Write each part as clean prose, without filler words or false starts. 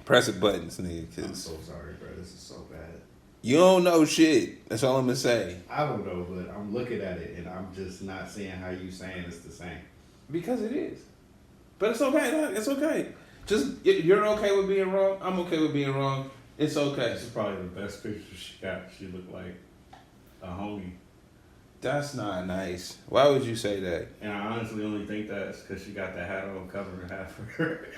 Press the buttons, nigga. I'm so sorry, bro. This is so bad. You don't know shit. That's all I'm gonna say. I don't know, but I'm looking at it and I'm just not seeing how you saying it's the same. Because it is. But it's okay. Look, it's okay. Just you're okay with being wrong. I'm okay with being wrong. It's okay. This is probably the best picture she got. She looked like a homie. That's not nice. Why would you say that? And I honestly only think that's because she got that hat on covering half of her.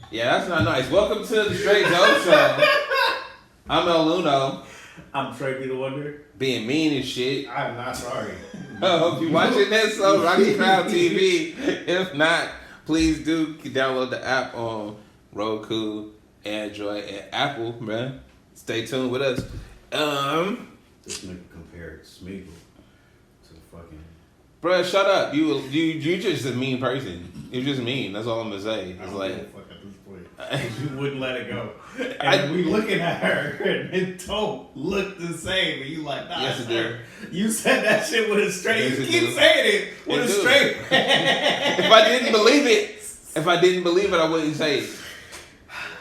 Yeah, that's not nice. Welcome to the Straight Dope Show. I'm El Luno. I'm Trey B. the Wonder. Being mean and shit. I'm not sorry. I hope you're watching this on Rocky Crowd TV. If not, please do download the app on Roku, Android, and Apple, man. Stay tuned with us. This nigga compared Smeagol to fucking... Bruh, shut up. You just a mean person. You're just mean. That's all I'm gonna say. It's like... fuck at this point. You wouldn't let it go. And we looking at her and it don't look the same. And you like, nah, yes, it do. You said that shit with a straight... Yes, you keep saying it with a straight... If I didn't believe it, I wouldn't say it.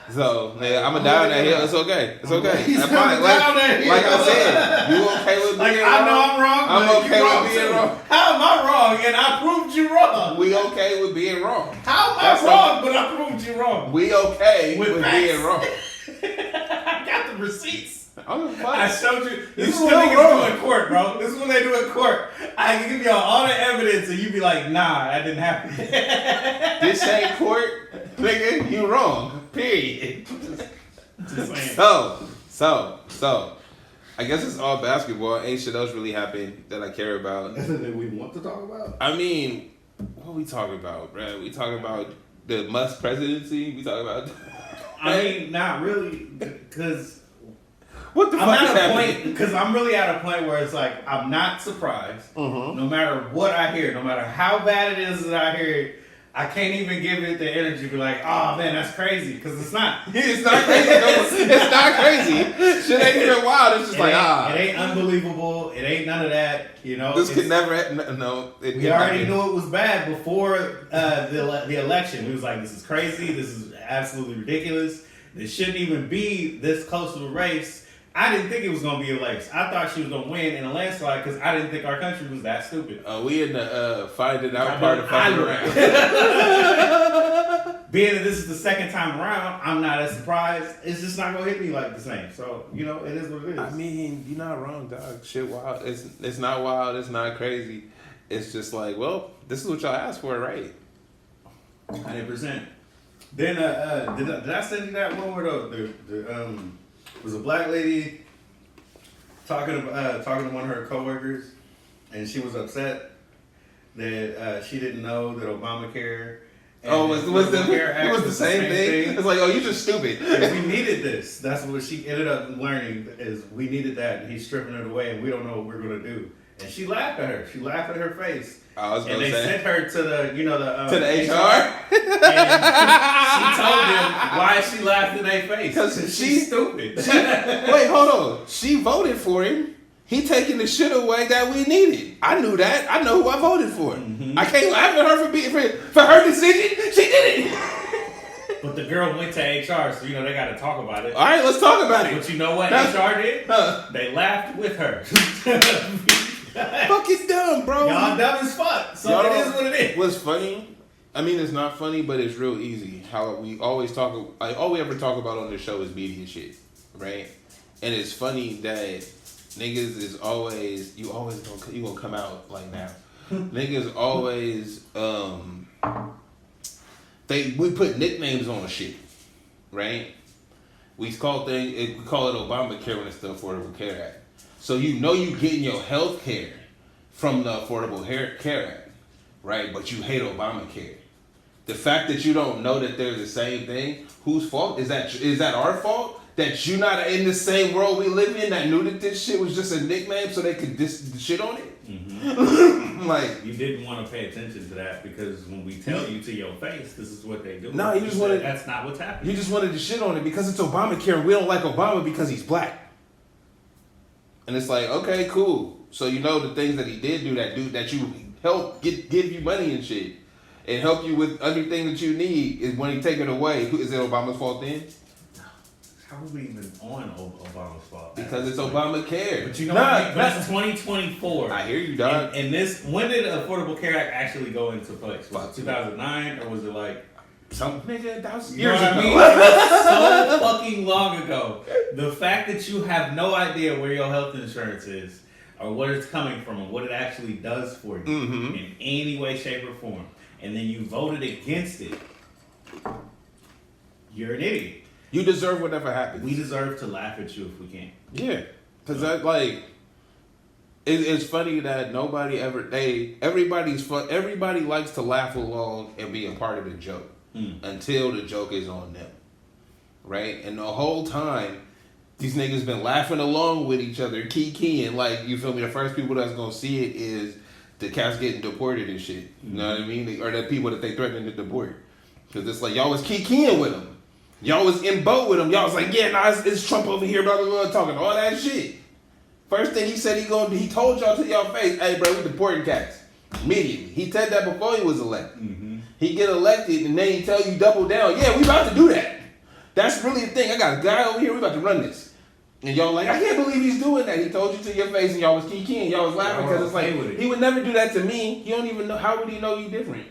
So, nigga, I'm going to die on that hill. It's okay. It's okay. That's fine. Like I said, you okay with being wrong? I know I'm wrong, I'm okay with being wrong. How am I wrong? And I proved you wrong. We okay with being wrong. How am I wrong, but I proved you wrong? We okay with being wrong. I got the receipts. I showed you. This is what niggas do in court, bro. This is what they do in court. I can give y'all all the evidence and you be like, nah, that didn't happen. This ain't court, nigga. You wrong. Period. Just saying. So. I guess it's all basketball. Ain't shit else really happened that I care about. That we want to talk about? I mean, what we talking about, bro? We talking about the Musk presidency? We talking about... I mean, not really, because... What the fuck is happening? Because I'm really at a point where it's like, I'm not surprised. Mm-hmm. No matter what I hear, no matter how bad it is that I hear it, I can't even give it the energy to be like, oh man, that's crazy. Because it's not. It's not crazy. It's not crazy. Shit ain't even wild. It's just It ain't unbelievable. It ain't none of that. You know, this could never. No. We already knew it was bad before the election. We was like, this is crazy. This is absolutely ridiculous. This shouldn't even be this close to a race. I didn't think it was going to be a race. I thought she was going to win in a landslide because I didn't think our country was that stupid. We in the finding out part of fucking around. Being that this is the second time around, I'm not as surprised. It's just not going to hit me like the same. So, you know, it is what it is. I mean, you're not wrong, dog. Shit wild. It's not wild. It's not crazy. It's just like, well, this is what y'all asked for, right? 100%. Then, did I send you that one where was a black lady talking to one of her coworkers, and she was upset that she didn't know that Obamacare. Was the same thing? It's like, oh, you just stupid. We needed this. That's what she ended up learning is we needed that, and he's stripping it away, and we don't know what we're gonna do. And she laughed at her. She laughed at her face. And they sent her to the to the HR. And she told them why she laughed in their face. Because she's stupid. Wait, hold on. She voted for him. He taking the shit away that we needed. I knew that. I know who I voted for. Mm-hmm. I can't laugh at her for her decision. She did it. But the girl went to HR, so they got to talk about it. All right, let's talk about it. But you know what HR did? They laughed with her. Fucking dumb, bro. Y'all dumb as fuck. So it is what it is. What's funny? I mean, it's not funny, but it's real easy. How we always talk. All we ever talk about on the show is media shit, right? And it's funny that niggas is always you gonna come out like now. Niggas always we put nicknames on shit, right? We call it Obamacare when it's the Affordable Care Act. So you getting your health care from the Affordable Care Act, right? But you hate Obamacare. The fact that you don't know that they're the same thing, whose fault? Is that our fault? That you're not in the same world we live in that knew that this shit was just a nickname so they could shit on it? Mm-hmm. Like, you didn't want to pay attention to that because when we tell you to your face, this is what they do. No, you just wanted... That's not what's happening. You just wanted to shit on it because it's Obamacare and we don't like Obama because he's black. And it's like, okay, cool. So you know the things that he did do that you helped give you money and shit. and help you with everything that you need is when he take it away. Is it Obama's fault then? How are we even on Obama's fault? Because it's Obamacare. But you know what? That's 2024. I hear you, dog. And this, when did Affordable Care Act actually go into place? Was it 2009 or was it like some nigga? That was you know years what ago. I mean? That's so fucking long ago. The fact that you have no idea where your health insurance is, or where it's coming from, and what it actually does for you in any way, shape, or form, and then you voted against it, you're an idiot. You deserve whatever happens. We deserve to laugh at you if we can. Yeah, because it's funny that nobody ever everybody likes to laugh along and be a part of the joke until the joke is on them, right? And the whole time these niggas been laughing along with each other, keying, like, you feel me? The first people that's gonna see it is the cats getting deported and shit. You know what I mean? Or the people that they threatening to deport, because it's like y'all was keying with them. Y'all was in boat with him. Y'all was like, yeah, nah, it's Trump over here, blah, blah, blah, talking all that shit. First thing he said he told y'all to y'all face, hey, bro, we deporting cats. Immediately. He said that before he was elected. He get elected and then he tell you double down. Yeah, we about to do that. That's really the thing. I got a guy over here, we about to run this. And y'all like, I can't believe he's doing that. He told you to your face and y'all was keying. Y'all was laughing because it's like, he would never do that to me. He don't even know, how would he know you different?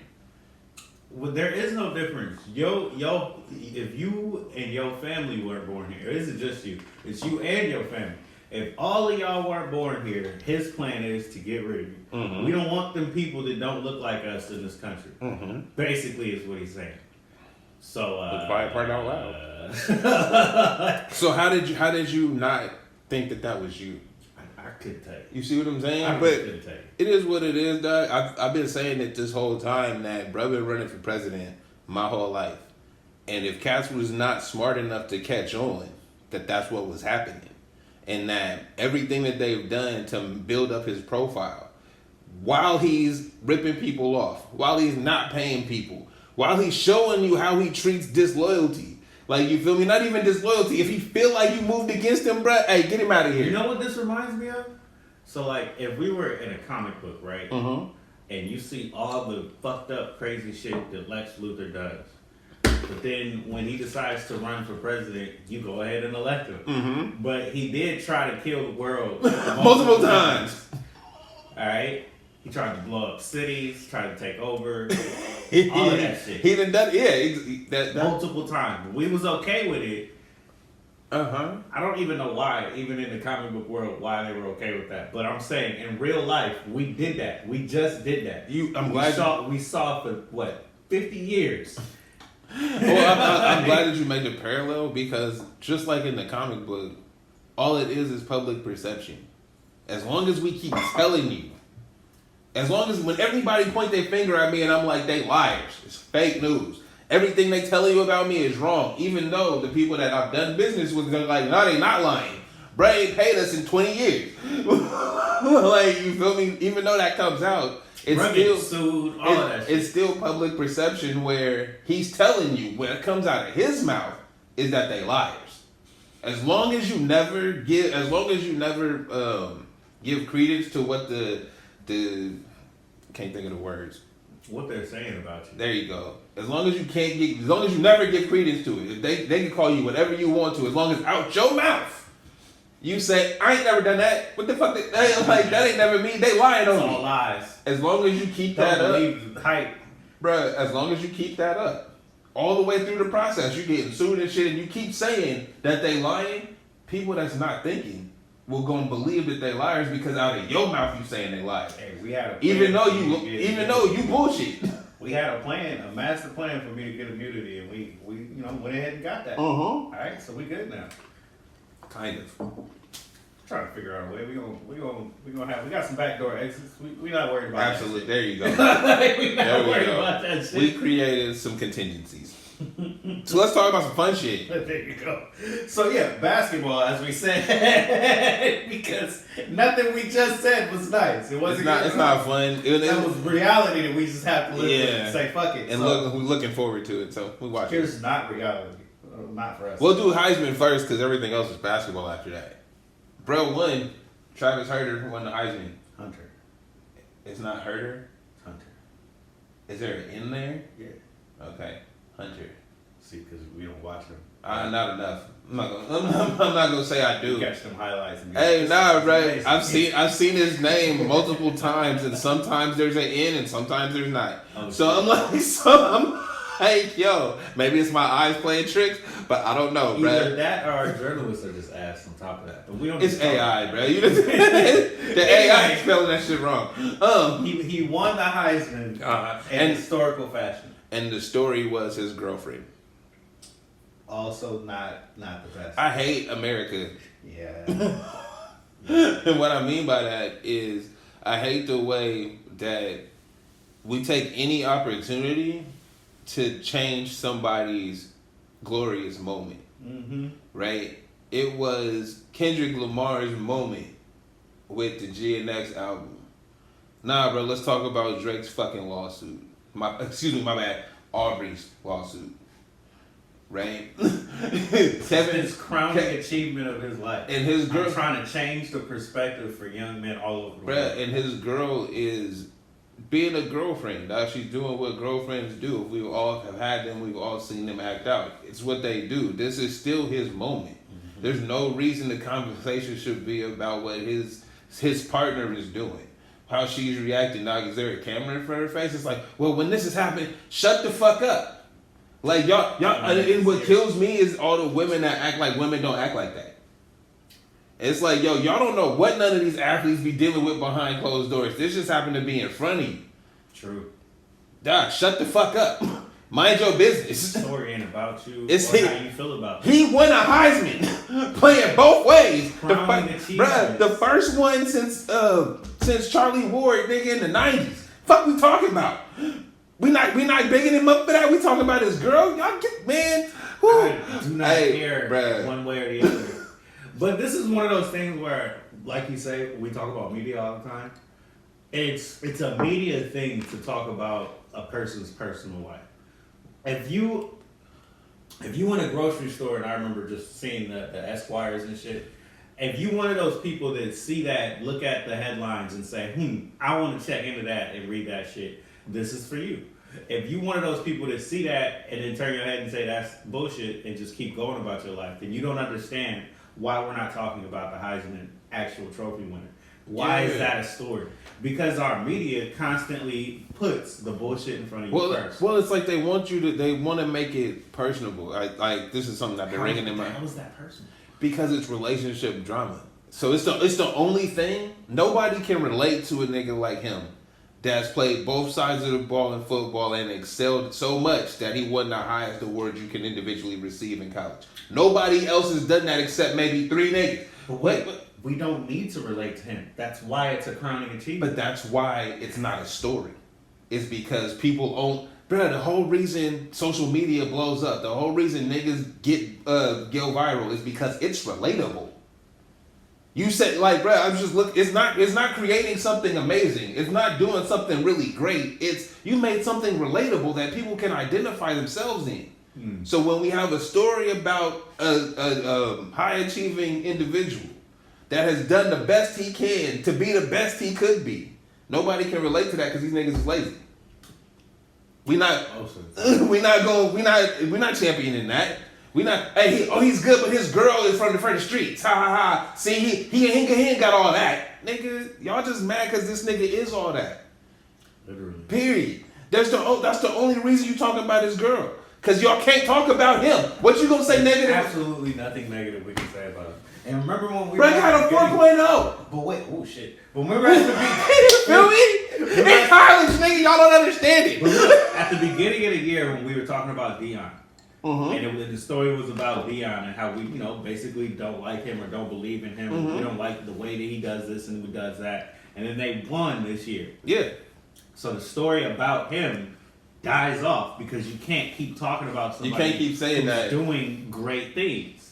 Well, there is no difference. If you and your family weren't born here, it isn't just you. It's you and your family. If all of y'all weren't born here, his plan is to get rid of you. We don't want them people that don't look like us in this country. Basically, is what he's saying. So the quiet part out loud. So how did you not think that was you? I couldn't tell you. You see what I'm saying? I couldn't tell you. It is what it is, dog. I've been saying it this whole time that bro been running for president my whole life. And if Cass was not smart enough to catch on that that's what was happening, and that everything that they've done to build up his profile, while he's ripping people off, while he's not paying people, while he's showing you how he treats disloyalty. Like, you feel me? Not even disloyalty. If he feel like you moved against him, bruh, hey, get him out of here. You know what this reminds me of? So, like, if we were in a comic book, right? And you see all the fucked up, crazy shit that Lex Luthor does. But then when he decides to run for president, you go ahead and elect him. But he did try to kill the world multiple times. All right? He tried to blow up cities, tried to take over, all of that shit. He done done, yeah. Multiple times. We was okay with it. I don't even know why, even in the comic book world, why they were okay with that. But I'm saying, in real life, we did that. We just did that. We saw for, what, 50 years. I'm glad that you made the parallel, because just like in the comic book, all it is public perception. As long as we keep telling you, as long as when everybody point their finger at me and I'm like, they liars, it's fake news. Everything they tell you about me is wrong. Even though the people that I've done business with are like, no, they not lying. Bray ain't paid us in 20 years. Like, you feel me? Even though that comes out, it's still public perception where he's telling you, what comes out of his mouth is that they liars. As long as you never give credence to what the can't think of the words. What they're saying about you. There you go. As long as you never give credence to it, they can call you whatever you want to, as long as out your mouth you say, I ain't never done that. What the fuck? Like, that ain't never me. They lying on me. It's all lies. As long as you keep that up, believe the hype, bruh. As long as you keep that up, all the way through the process, you getting sued and shit, and you keep saying that they lying. People that's not thinking will gonna believe that they liars, because out of your mouth you saying they liars. Hey, we had a plan even though you bullshit. We had a master plan for me to get immunity, and we went ahead and got that. All right, so we good now. Kind of. Trying to figure out a way. We got some backdoor exits. We not worried about Absolutely. that. There you go. We not worried about that shit. We created some contingencies. So let's talk about some fun shit. There you go. So yeah, basketball, as we said, because nothing we just said was nice. It wasn't. It's not fun. That was reality that we just have to live with and say fuck it. And we're looking forward to it. So we watch. Here's not reality. Not for us. We'll do Heisman first, because everything else is basketball after that. Bro won. Travis Herter won the Heisman. Hunter. It's not Herter. Hunter. Is there an in there? Yeah. Okay. Hunter. See, because we don't watch him. Not enough. I'm not gonna say I do. Catch them highlights. And Hey, nah, right. I've seen his name multiple times, and sometimes there's an in, and sometimes there's not. So I'm like, yo, maybe it's my eyes playing tricks, but I don't know, bro. Either that or our journalists are just ass on top of that. But we don't. It's AI, bro. The AI is spelling that shit wrong. He won the Heisman in historical fashion. And the story was his girlfriend. Also, not the best. I hate America. Yeah. And what I mean by that is I hate the way that we take any opportunity to change somebody's glorious moment. Mm-hmm. Right? It was Kendrick Lamar's moment with the GNX album. Nah, bro, let's talk about Drake's fucking lawsuit. My bad. Aubrey's lawsuit. Right? Kevin's crowning achievement of his life. And his girl trying to change the perspective for young men all over the world. And his girl is being a girlfriend. She's doing what girlfriends do. We all have had them. We've all seen them act out. It's what they do. This is still his moment. Mm-hmm. There's no reason the conversation should be about what his partner is doing. How she's reacting. Now, is there a camera in front of her face? It's like, well, when this is happening, shut the fuck up. Like, y'all, and what kills me is all the women that act like women don't act like that. It's like, yo, y'all don't know what none of these athletes be dealing with behind closed doors. This just happened to be in front of you. True. Doc, shut the fuck up. Mind your business. The story ain't about you it's or how you feel about it. He won a Heisman playing both ways. The first one since Charlie Ward, nigga, in the 90s. Fuck we talking about? We not bigging him up for that. We talking about his girl. Y'all get, man. I do not care one way or the other. But this is one of those things where, like you say, we talk about media all the time. It's a media thing to talk about a person's personal life. If you in a grocery store, and I remember just seeing the Esquires and shit, if you one of those people that see that, look at the headlines and say, I want to check into that and read that shit, this is for you. If you one of those people that see that and then turn your head and say that's bullshit and just keep going about your life, then you don't understand why we're not talking about the Heisman actual trophy winner. Why is that a story? Because our media constantly puts the bullshit in front of you first. Well, it's like they want to make it personable. Like this is something that they're ringing in my. How is that personal? Because it's relationship drama. So it's the only thing. Nobody can relate to a nigga like him that's played both sides of the ball in football and excelled so much that he won the highest award you can individually receive in college. Nobody else has done that except maybe 3 niggas. But we don't need to relate to him. That's why it's a crowning achievement. But that's why it's not a story. It's because people own. Bro, the whole reason social media blows up, the whole reason niggas go viral is because it's relatable. You said, like, bro, I'm just look. It's not creating something amazing. It's not doing something really great. You made something relatable that people can identify themselves in. So when we have a story about a high achieving individual that has done the best he can to be the best he could be, nobody can relate to that because these niggas is lazy. We're not championing that. He's good, but his girl is from the streets. Ha ha ha. See, he ain't got all that. Nigga, y'all just mad because this nigga is all that. Literally. Period. That's the only reason you talking about his girl. Because y'all can't talk about him. What you gonna say negative? Absolutely nothing negative we can say about him. And remember when we got a 4.0. But wait, oh shit. But remember at the feel me? In college, nigga, y'all don't understand it. But look, at the beginning of the year when we were talking about Dion, and the story was about Dion and how we, basically don't like him or don't believe in him. We don't like the way that he does this and he does that. And then they won this year. Yeah. So the story about him dies off because you can't keep talking about somebody. You can't keep saying that doing great things.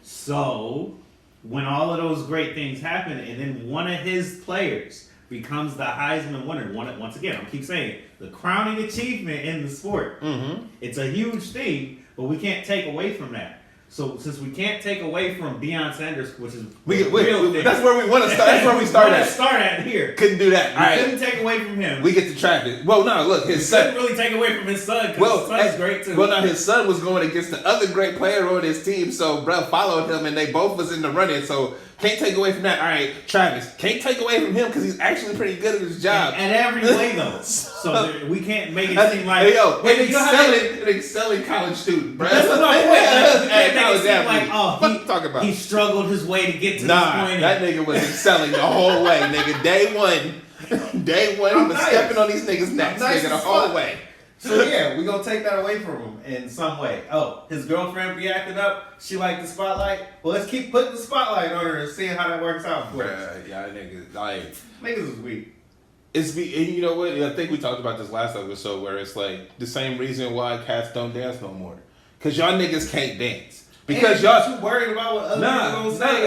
So when all of those great things happen, and then one of his players becomes the Heisman winner. Once again, I keep saying it, the crowning achievement in the sport. It's a huge thing, but we can't take away from that. So since we can't take away from Deion Sanders, which is that's where we want to start. That's where we start at. Start at here. Couldn't do that. We couldn't take away from him. We get to Travis. Well, no, look, his son. Couldn't really take away from his son because his son's great too. Well, now his son was going against the other great player on his team, so bro followed him, and they both was in the running. So can't take away from that. All right, Travis can't take away from him because he's actually pretty good at his job. And every way though, so we can't make it seem like an excelling college student, bro. That's my point. Talk about. He struggled his way to get to this point. That nigga was excelling the whole way, nigga. Day one, he was stepping on these niggas' necks, nigga, the whole way. So yeah, we gonna take that away from him in some way. Oh, his girlfriend be acting up. She like the spotlight. Well, let's keep putting the spotlight on her and seeing how that works out for us. Yeah, niggas, niggas is weak. And you know what? I think we talked about this last episode where it's like the same reason why cats don't dance no more. Cause y'all niggas can't dance. Because y'all too worried about what other people gonna say.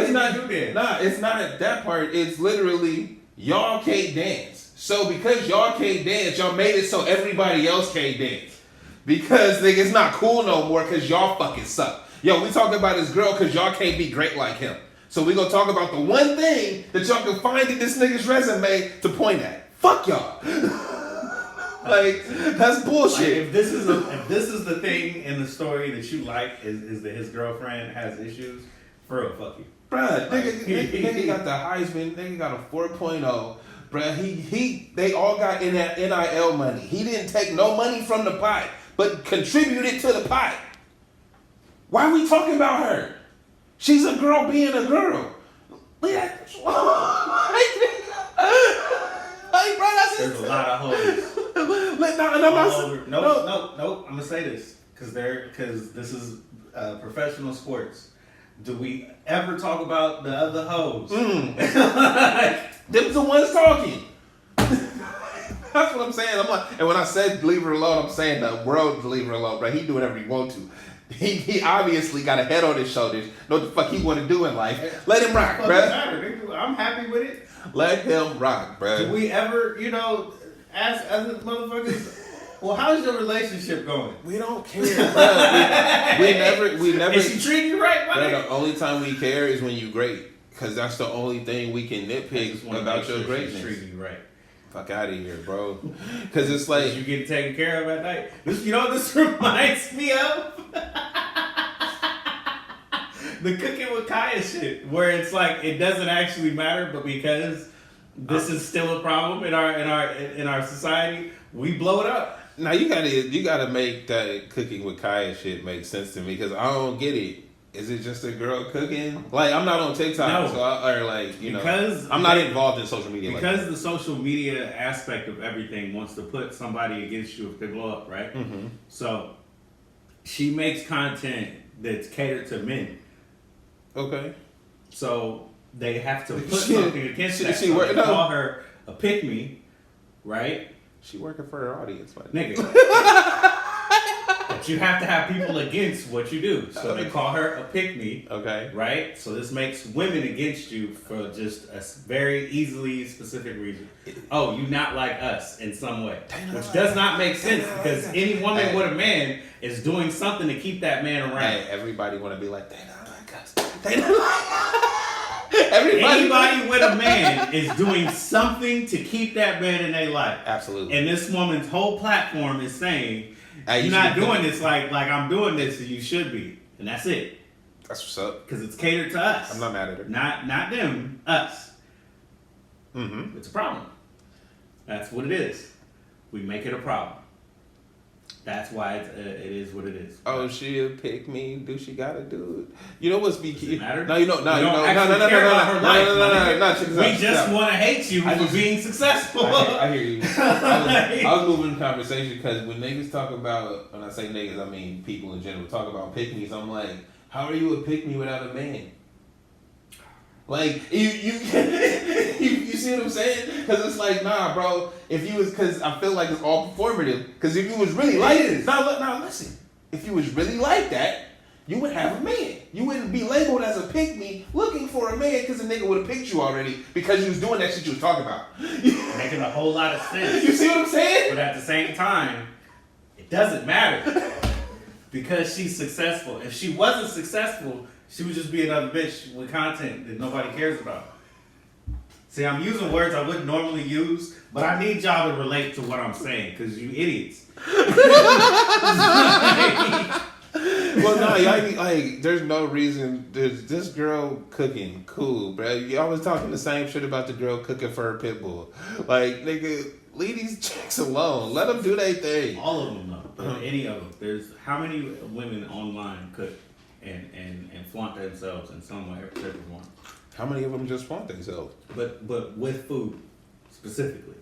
It's not that part. It's literally y'all can't dance. So because y'all can't dance, y'all made it so everybody else can't dance. Because nigga, it's not cool no more because y'all fucking suck. Yo, we talking about this girl because y'all can't be great like him. So we gonna talk about the one thing that y'all can find in this nigga's resume to point at. Fuck y'all. Like, that's bullshit. Like, if this is the thing in the story that you like is that his girlfriend has issues, for real, fuck you. Bruh, nigga got the Heisman, nigga got a 4.0. Bruh, they all got in that NIL money. He didn't take no money from the pot, but contributed to the pot. Why are we talking about her? She's a girl being a girl. There's a lot of hoes. Nope. I'm gonna say this because this is professional sports. Do we ever talk about the other hoes? Them's the ones talking. That's what I'm saying. I'm like, and when I said leave her alone, I'm saying the world leave her alone, bro. He do whatever he want to. He obviously got a head on his shoulders. Know what the fuck he want to do in life. Let him rock, bro. I'm happy with it. Let him rock, bro. Do we ever, ask other motherfuckers, well, how's your relationship going? We don't care, bro. We never. Is she treating you right, bro? The only time we care is when you great. Because that's the only thing we can nitpick about your greatness. Treating you right. Fuck out of here, bro. Because it's like you get taken care of at night. You know what this reminds me of? The cooking with Kaya shit, where it's like it doesn't actually matter, but because this is still a problem in our society, we blow it up. Now you gotta make that cooking with Kaya shit make sense to me because I don't get it. Is it just a girl cooking? Like, I'm not on TikTok, no. I'm not involved in social media. Because the social media aspect of everything wants to put somebody against you if they blow up, right? Mm-hmm. So, she makes content that's catered to men. Okay. So, they have to put something against that. They call her a pick-me, right? She working for her audience, nigga. But you have to have people against what you do. So they call her a pick-me. Okay. Right? So this makes women against you for just a very easily specific reason. Oh, you not like us in some way. Which does not make sense because any woman with a man is doing something to keep that man around. Hey, everybody want to be like, they not like us. They not like us. Anybody with a man is doing something to keep that man in their life. Absolutely. And this woman's whole platform is saying, you're not doing this like I'm doing this, and you should be. And that's it. That's what's up. Because it's catered to us. I'm not mad at her. Not them, us. Mm-hmm. It's a problem. That's what it is. We make it a problem. That's why it is what it is. Oh, she'll pick me. Do she gotta do it? You know what's be key? Matter? No. We just want to hate you for being successful. I hear you. I was moving the conversation because when niggas talk about, when I say niggas, I mean people in general, talk about pick me's. I'm like, how are you a pick me without a man? Like you see what I'm saying? Because it's like, nah, bro. If you was, because I feel like it's all performative. Because if you was really like it, now listen. If you was really like that, you would have a man. You wouldn't be labeled as a pick me looking for a man because a nigga would have picked you already because you was doing that shit you was talking about. Making a whole lot of sense. You see what I'm saying? But at the same time, it doesn't matter. because she's successful. If she wasn't successful, she would just be another bitch with content that nobody cares about. See, I'm using words I wouldn't normally use, but I need y'all to relate to what I'm saying, because you idiots. Well, no, like, there's no reason. There's this girl cooking, cool, bro. You always talking the same shit about the girl cooking for her pit bull. Like, nigga, leave these chicks alone. Let them do their thing. All of them, though. Any of them. There's how many women online cook and flaunt themselves in some way or shape or form? How many of them just flaunt themselves? But with food, specifically.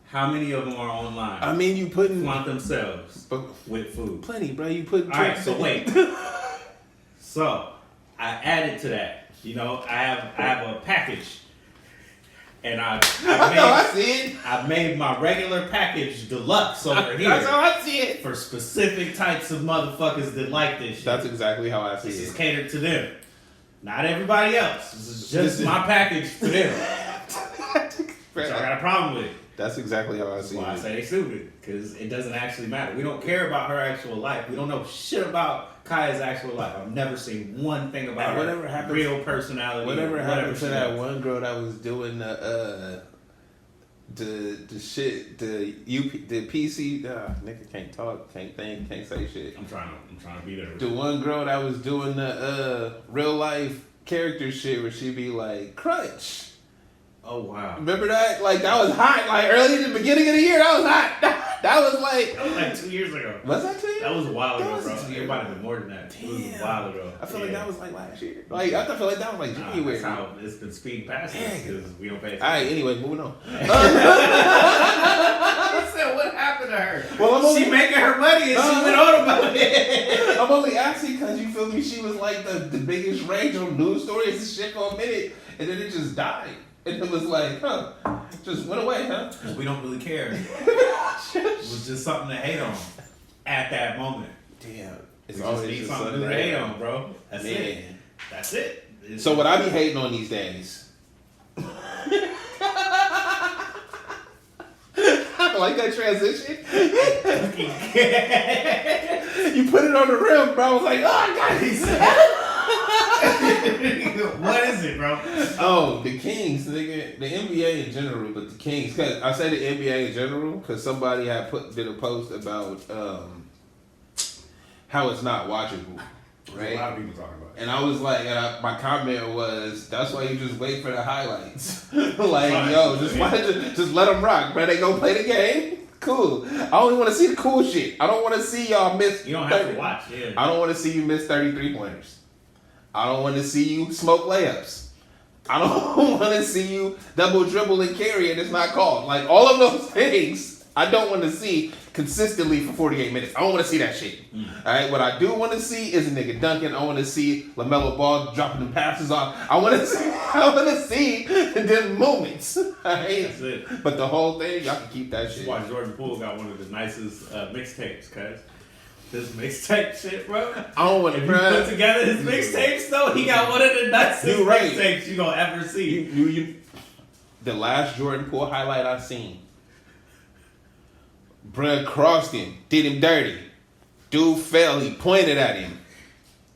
How many of them are online? I mean, you putting flaunt themselves with food. Plenty, bro. You put. All right, so wait. So I added to that. You know, I have a package, and I see it. I've made my regular package deluxe over here. That's how I see it. For specific types of motherfuckers that like this shit. That's exactly how I see This it. is catered to them. Not everybody else. This is just my package for them. Which I got a problem with it. That's exactly how I That's see why I it. say they stupid, because it doesn't actually matter. We don't care about her actual life. We don't know shit about Kaya's actual life. I've never seen one thing about her real personality. Whatever happened to that does. one girl that was doing the shit, the PC? Nigga can't talk, can't think, can't say shit. I'm trying to be there. The one girl that was doing the real life character shit where she be like, crunch. Oh wow! Remember that? Like, that was hot. Like, early in the beginning of the year, that was hot. That was like 2 years ago. Was that 2 years? That was a while ago, bro. 2 years. It might have been more than that. Damn. It was a while ago. I feel like that was like last year. Like, I feel like that was like January. That's how it's been speeding past us, because we don't pay attention. All right, anyway, moving on. I said, what happened to her? Well, she making her money and she went on about it. I'm only asking because you feel me. She was like the biggest rage on news stories and shit for a minute, and then it just died. And it was like, just went away, huh? Because we don't really care. It was just something to hate on at that moment. Damn. It's always need something to hate on, bro. That's it. That's it. So what I be hating on these days. I like that transition. You put it on the rim, bro. I was like, oh, I got it. What is it, bro? Oh, the Kings, nigga. The NBA in general, but the Kings. Cause I say the NBA in general because somebody had did a post about how it's not watchable. Right? A lot of people talking about it. And I was like, my comment was, that's why you just wait for the highlights. Like, Fine. yo, just let them rock, bro. They go play the game. Cool. I only want to see the cool shit. I don't want to see y'all miss. You don't have to watch, yeah. I don't want to see you miss 33 pointers. I don't want to see you smoke layups. I don't want to see you double dribble and carry and it's not called. Like, all of those things, I don't want to see consistently for 48 minutes. I don't want to see that shit. All right, what I do want to see is a nigga dunking. I want to see LaMelo Ball dropping them passes off. I want to see them moments. All right? That's it. But the whole thing, y'all can keep that shit. That's why Jordan Poole got one of the nicest mixtapes, cuz. This mixtape shit, bro. I don't want to. If you put together his mixtapes, though, he got one of the nicest right. mixtapes you gonna ever see. You, the last Jordan Poole highlight I seen, bruh crossed him, did him dirty. Dude fell, he pointed at him,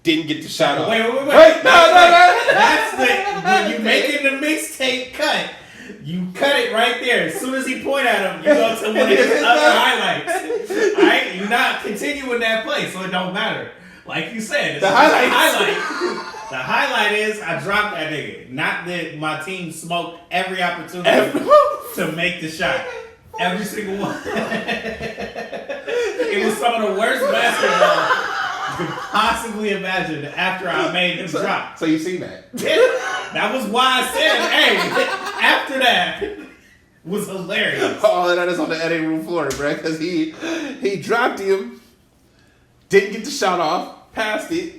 didn't get the shot off. Wait. No. That's the when you making the mixtape cut. You cut it right there. As soon as he point at him, you go to one of his other highlights. Alright? You're not continuing that play, so it don't matter. Like you said, it's The just highlight. The highlight is I dropped that nigga. Not that my team smoked every opportunity to make the shot. Every single one. It was some of the worst basketball you could possibly imagine after I made him drop. So you seen that? That was why I said, hey, after that was hilarious. All of that is on the editing room floor, bruh, because he dropped him, didn't get the shot off, passed it.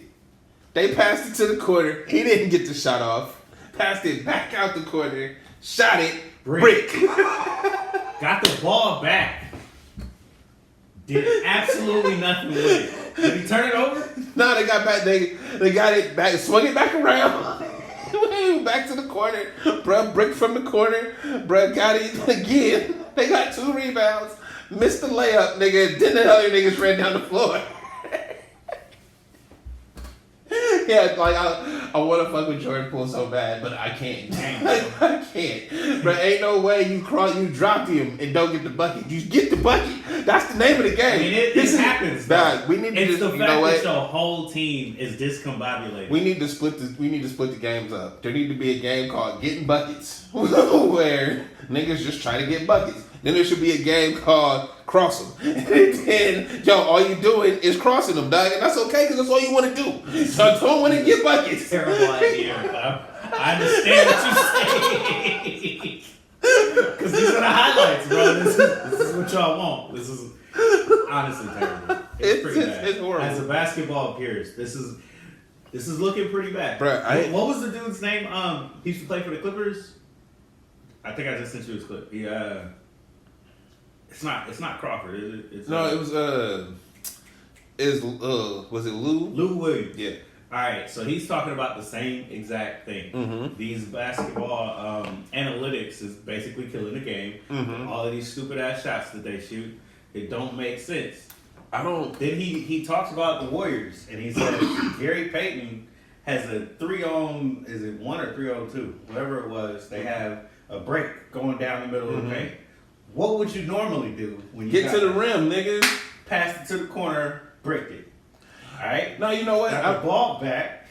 They passed it to the corner. He didn't get the shot off. Passed it back out the corner. Shot it. Brick. Got the ball back. Did absolutely nothing with it. Did he turn it over? No, they got back. They got it back. Swung it back around. Back to the corner. Bruh, brick from the corner. Bruh, got it again. They got 2 rebounds. Missed the layup, nigga. Then the other niggas ran down the floor. Yeah, like I want to fuck with Jordan Poole so bad, but I can't. I can't. But ain't no way you dropped him and don't get the bucket. You get the bucket. That's the name of the game. I mean, it happens. Dog, we need to it's just, the you fact know what? that your whole team is discombobulated. We need to split the games up. There need to be a game called Getting Buckets, where niggas just try to get buckets. Then there should be a game called Cross Them. And then, all you doing is crossing them, dog. And that's okay, because that's all you want to do. So I don't want to get buckets. Terrible idea, bro. I understand what you're saying. Because these are the highlights, bro. This is what y'all want. This is honestly terrible. It's pretty bad. It's horrible. As a basketball purist, this is looking pretty bad. Bro, what was the dude's name? He used to play for the Clippers. I think I just sent you his clip. It's not Crawford, is it? It's, no, it was was it Lou? Lou Williams. Yeah. All right, so he's talking about the same exact thing. Mm-hmm. These basketball analytics is basically killing the game. Mm-hmm. All of these stupid ass shots that they shoot, it don't make sense. I don't. Then he talks about the Warriors, and he says Gary Payton has a 3-on, is it 1 or 3-on-2, whatever it was. They have a break going down the middle of the paint. What would you normally do when you Get to the rim, nigga? Pass it to the corner, break it. All right. No, you know what? Got the ball back.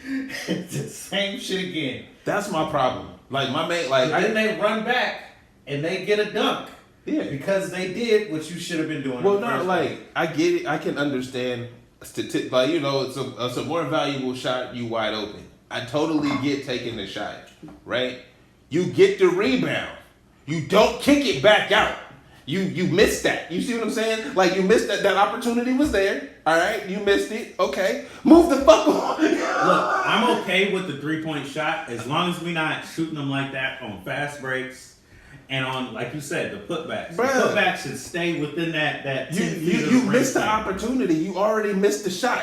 It's the same shit again. That's my problem. Like my man, Then they run back and they get a dunk. Yeah. Because they did what you should have been doing. Well, in the not first like place. I get it. I can understand. Like it's a more valuable shot. You wide open. I totally get taking the shot, right? You get the rebound. You don't kick it back out. You missed that. You see what I'm saying? Like you missed that. That opportunity was there. All right, you missed it. Okay, move the fuck on. Look, I'm okay with the 3-point shot as long as we're not shooting them like that on fast breaks and on, like you said, the putbacks. Bruh. The putbacks should stay within that 10 feet of You the missed the rim. opportunity. You already missed the shot.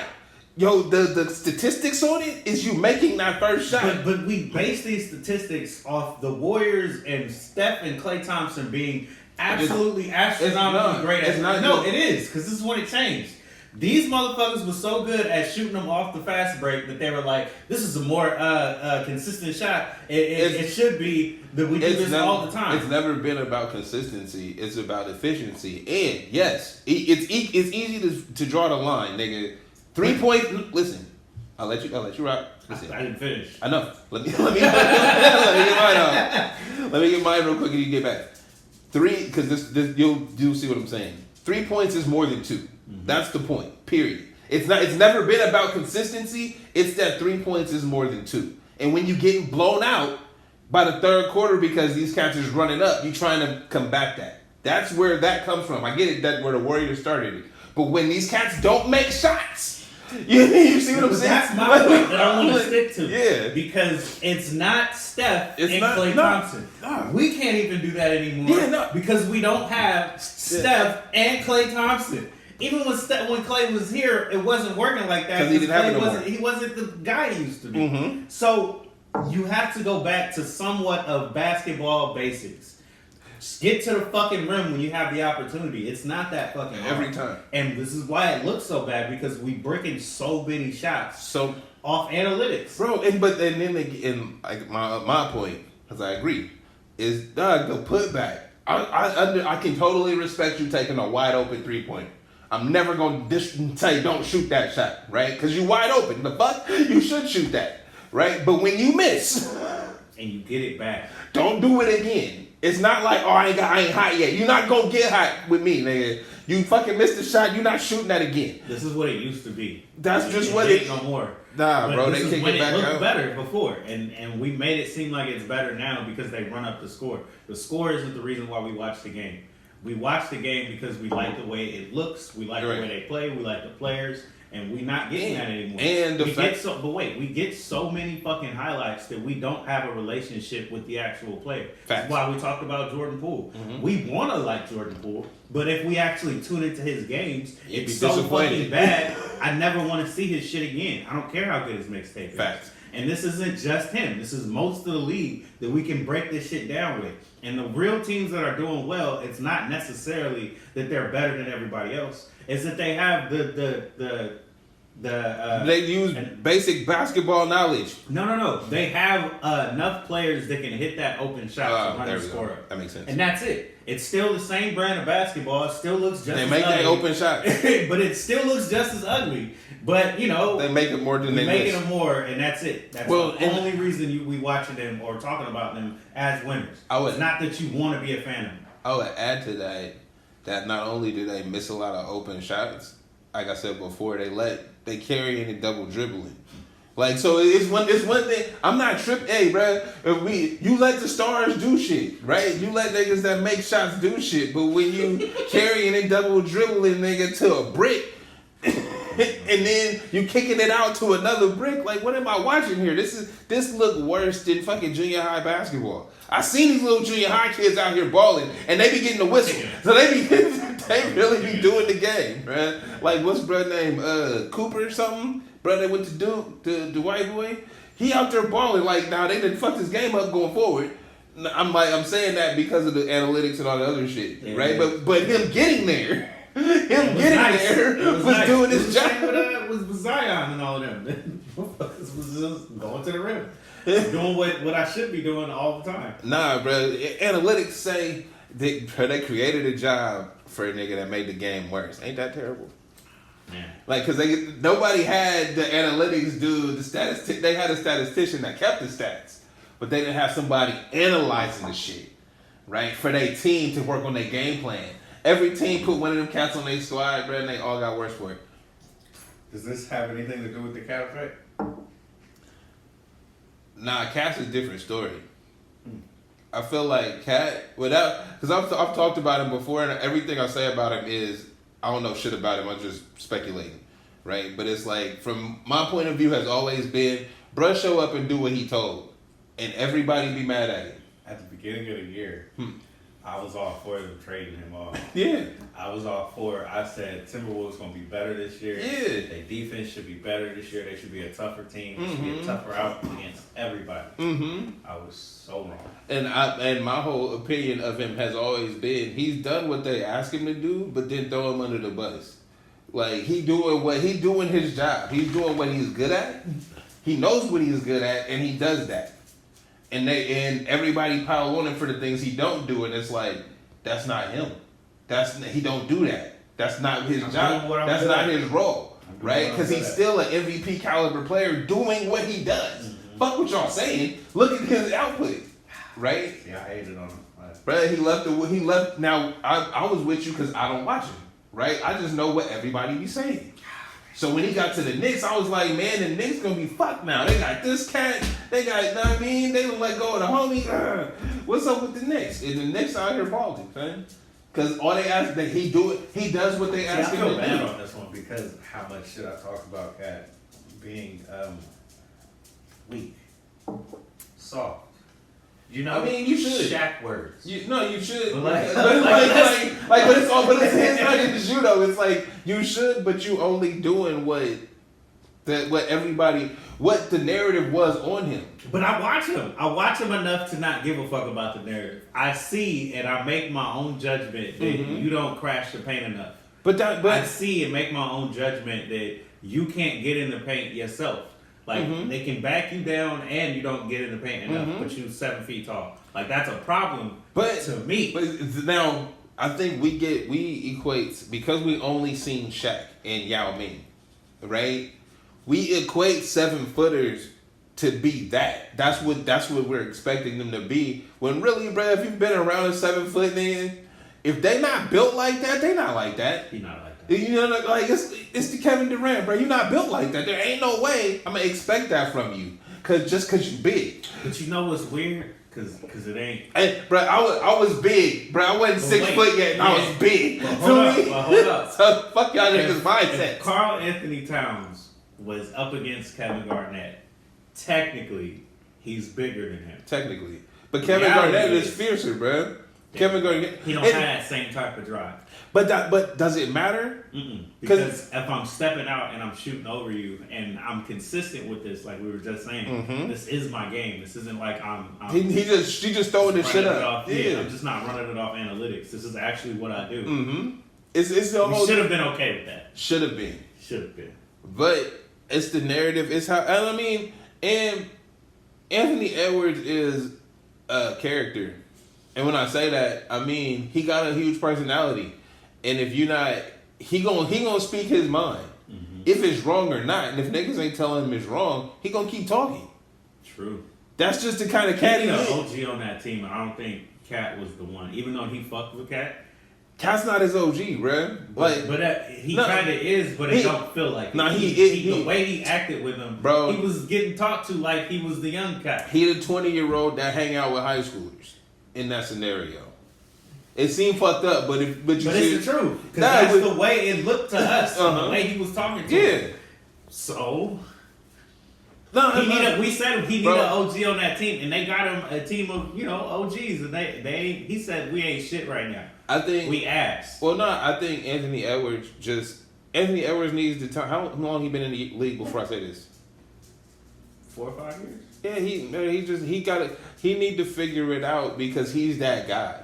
Yo, the statistics on it is you making that first shot. But we base these statistics off the Warriors and Steph and Klay Thompson being absolutely astronomically not. great. It's not No, good. it is, because this is when it changed. These motherfuckers were so good at shooting them off the fast break that they were like, this is a more consistent shot. It should be that we do this all the time. It's never been about consistency. It's about efficiency. And yes, it's easy to draw the line, nigga. 3-point. Listen, I'll let you rock. Listen. I didn't finish. I know. Let me let me get mine out. Let me get mine real quick and you get back. 3, because this you'll see what I'm saying. 3 points is more than 2. Mm-hmm. That's the point. Period. It's never been about consistency. It's that 3 points is more than 2. And when you getting blown out by the third quarter because these cats is running up, you trying to combat that. That's where that comes from. I get it. That's where the Warriors started it. But when these cats don't make shots. You see what I'm saying? That's my point that I want to stick to. Yeah. Because it's not Steph and not- Klay no, Thompson. no. We can't even do that anymore. Yeah, no. Because we don't have Steph and Klay Thompson. Even when Klay was here, it wasn't working like that. 'Cause he didn't have it no more. He wasn't the guy he used to be. Mm-hmm. So you have to go back to somewhat of basketball basics. Just get to the fucking rim when you have the opportunity. It's not that fucking hard. Every time. And this is why it looks so bad, because we breaking so many shots So, off analytics. bro, and then like my point, because I agree, is the putback. I can totally respect you taking a wide open 3-point. I'm never gonna say don't shoot that shot, right? Because you wide open. The fuck, you should shoot that, right? But when you miss, And you get it back. don't do it again. It's not like, oh, I ain't hot yet. You're not gonna get hot with me, nigga. You fucking missed the shot. You're not shooting that again. This is what it used to be. That's just It what ain't it. no more. Nah, But bro, this they is kick when it back it looked out. better before, and we made it seem like it's better now because they run up the score. The score isn't the reason why we watch the game. We watch the game because we like the way it looks, we like the way they play, we like the players, and we not getting that anymore. And we get so many fucking highlights that we don't have a relationship with the actual player. Facts. That's why we talked about Jordan Poole. Mm-hmm. We want to like Jordan Poole, but if we actually tune into his games, You'd be it's so disappointed. fucking bad. I never want to see his shit again. I don't care how good his mixtape is. Facts. And this isn't just him. This is most of the league that we can break this shit down with. And the real teams that are doing well, it's not necessarily that they're better than everybody else. It's that they have the They use basic basketball knowledge. No. They have enough players that can hit that open shot to run and score up. That makes sense. And that's it. It's still the same brand of basketball. It still looks just They make ugly. that open shot. But it still looks just as ugly. But, you know. They make it more than they making miss. them more, and that's it. That's the only reason we watching them or talking about them as winners. It's not that you want to be a fan of them. I would add to that not only do they miss a lot of open shots, like I said before, they carry in and double dribbling. Like, so it's one thing. I'm not tripping. Hey, bro, you let the stars do shit, right? You let niggas that make shots do shit, but when you carrying and double dribbling nigga to a brick, and then you kicking it out to another brick, like, what am I watching here? This look worse than fucking junior high basketball. I seen these little junior high kids out here balling, and they be getting the whistle, so they really be doing the game, man. Like, what's brother name? Cooper or something? Brother went to Duke, the white boy. He out there balling. Like, now they done fucked his game up going forward. I'm saying that because of the analytics and all the other shit, right? But him getting there. Was doing his job. Was Zion and all of them. was just going to the rim. Doing what I should be doing all the time. Nah, bro. Analytics say they created a job for a nigga that made the game worse. Ain't that terrible? Yeah. Like, because nobody had the analytics do the statistic. They had a statistician that kept the stats, but they didn't have somebody analyzing the shit, right? For their team to work on their game plan. Every team put one of them cats on their squad, bro, and they all got worse for it. Does this have anything to do with the cat effect? Nah, Cat's a different story. I feel like Cat, because I've talked about him before, and everything I say about him is, I don't know shit about him, I'm just speculating, right? But it's like, from my point of view, has always been, bruh show up and do what he told, and everybody be mad at him. At the beginning of the year, I was all for them trading him off. Yeah. I was all for it. I said Timberwolves going to be better this year. Yeah. Their defense should be better this year. They should be a tougher team. They should be a tougher out against everybody. I was so wrong. And my whole opinion of him has always been, he's done what they ask him to do, but then throw him under the bus. Like, he doing his job. He's doing what he's good at. He knows what he's good at, and he does that. And everybody pile on him for the things he don't do, and it's like, that's not him. He don't do that. That's not his job. That's not his role, right? Because he's still an MVP caliber player doing what he does. Fuck what y'all saying. Look at his output, right? Yeah, I hated on him. Bro, he left. Now I was with you because I don't watch him, right? I just know what everybody be saying. So when he got to the Knicks, I was like, man, the Knicks gonna be fucked now. They got this cat. They got, you know what I mean? They don't let go of the homie. What's up with the Knicks? And the Knicks out here balling, man. Because all they ask that he does what they ask him to do. I feel bad on this one because of how much shit I talked about Cat being weak, soft. You know, I mean, you should. Shaq words. You should. But it's not even you though. It's like you should, but you only doing what the narrative was on him. But I watch him. I watch him enough to not give a fuck about the narrative. I see and I make my own judgment that you don't crash the paint enough. But I see and make my own judgment that you can't get in the paint yourself. Like, they can back you down and you don't get in the paint enough, but you're 7 feet tall. Like, that's a problem to me. But now, I think we equate, because we only seen Shaq and Yao Ming, right? We equate 7-footers to be that. That's what we're expecting them to be. When really, bro, if you've been around a 7-foot nigga, if they not built like that, they not like that. He not like that. You know, like it's the Kevin Durant, bro. You're not built like that. There ain't no way I'm gonna expect that from you, cause you big. But you know what's weird? Cause it ain't. Hey, bro, I was big, bro. I wasn't 6 foot yet. And I was big. Hold up. So fuck y'all niggas mindset. Karl Anthony Towns was up against Kevin Garnett. Technically, he's bigger than him. Technically, but Kevin Garnett is fiercer, bro. Yeah. Kevin Garnett. He don't have that same type of drive. But does it matter? Because if I'm stepping out and I'm shooting over you and I'm consistent with this, like we were just saying, this is my game. This isn't like he just throwing this shit up. Yeah, I'm just not running it off analytics. This is actually what I do. It's the whole. Should have been okay with that. Should have been. But it's the narrative. It's how, and I mean, and Anthony Edwards is a character. And when I say that, I mean, he got a huge personality. And if you're not, he gonna speak his mind. Mm-hmm. If it's wrong or not. And if niggas ain't telling him it's wrong, he gonna keep talking. True. That's just the kind of cat he is. OG on that team, and I don't think Cat was the one. Even though he fucked with Cat. Cat's not his OG, bruh. Like, but he kind of is, but it don't feel like it. Nah, the way he acted with him, bro, he was getting talked to like he was the young Cat. He the 20-year-old that hang out with high schoolers in that scenario. It seemed fucked up, but it's the truth. Because that's the way it looked to us. The way he was talking to him. So we said he needed an OG on that team, and they got him a team of OGs, and he said we ain't shit right now. I think we asked. Well, no, I think Anthony Edwards needs to time. How long he been in the league before I say this? 4 or 5 years. Yeah, he need to figure it out because he's that guy.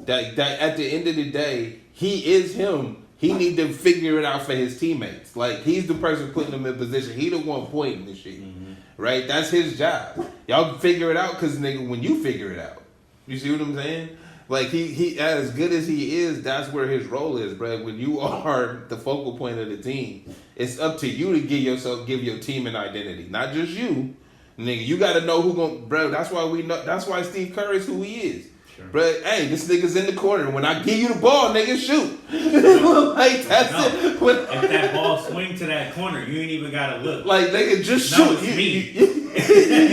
That at the end of the day, he is him. He need to figure it out for his teammates. Like, he's the person putting them in position. He the one pointing the shit. Mm-hmm. Right? That's his job. Y'all figure it out because, nigga, when you figure it out. You see what I'm saying? Like, he as good as he is, that's where his role is, bro. When you are the focal point of the team, it's up to you to give your team an identity. Not just you. Nigga, you got to know who going, bro. That's why Steve Kerr is who he is. But hey, this nigga's in the corner. When I give you the ball, nigga, shoot. Like, that's it. If that ball swing to that corner, you ain't even gotta look. Like, nigga, just shoot. It's me. You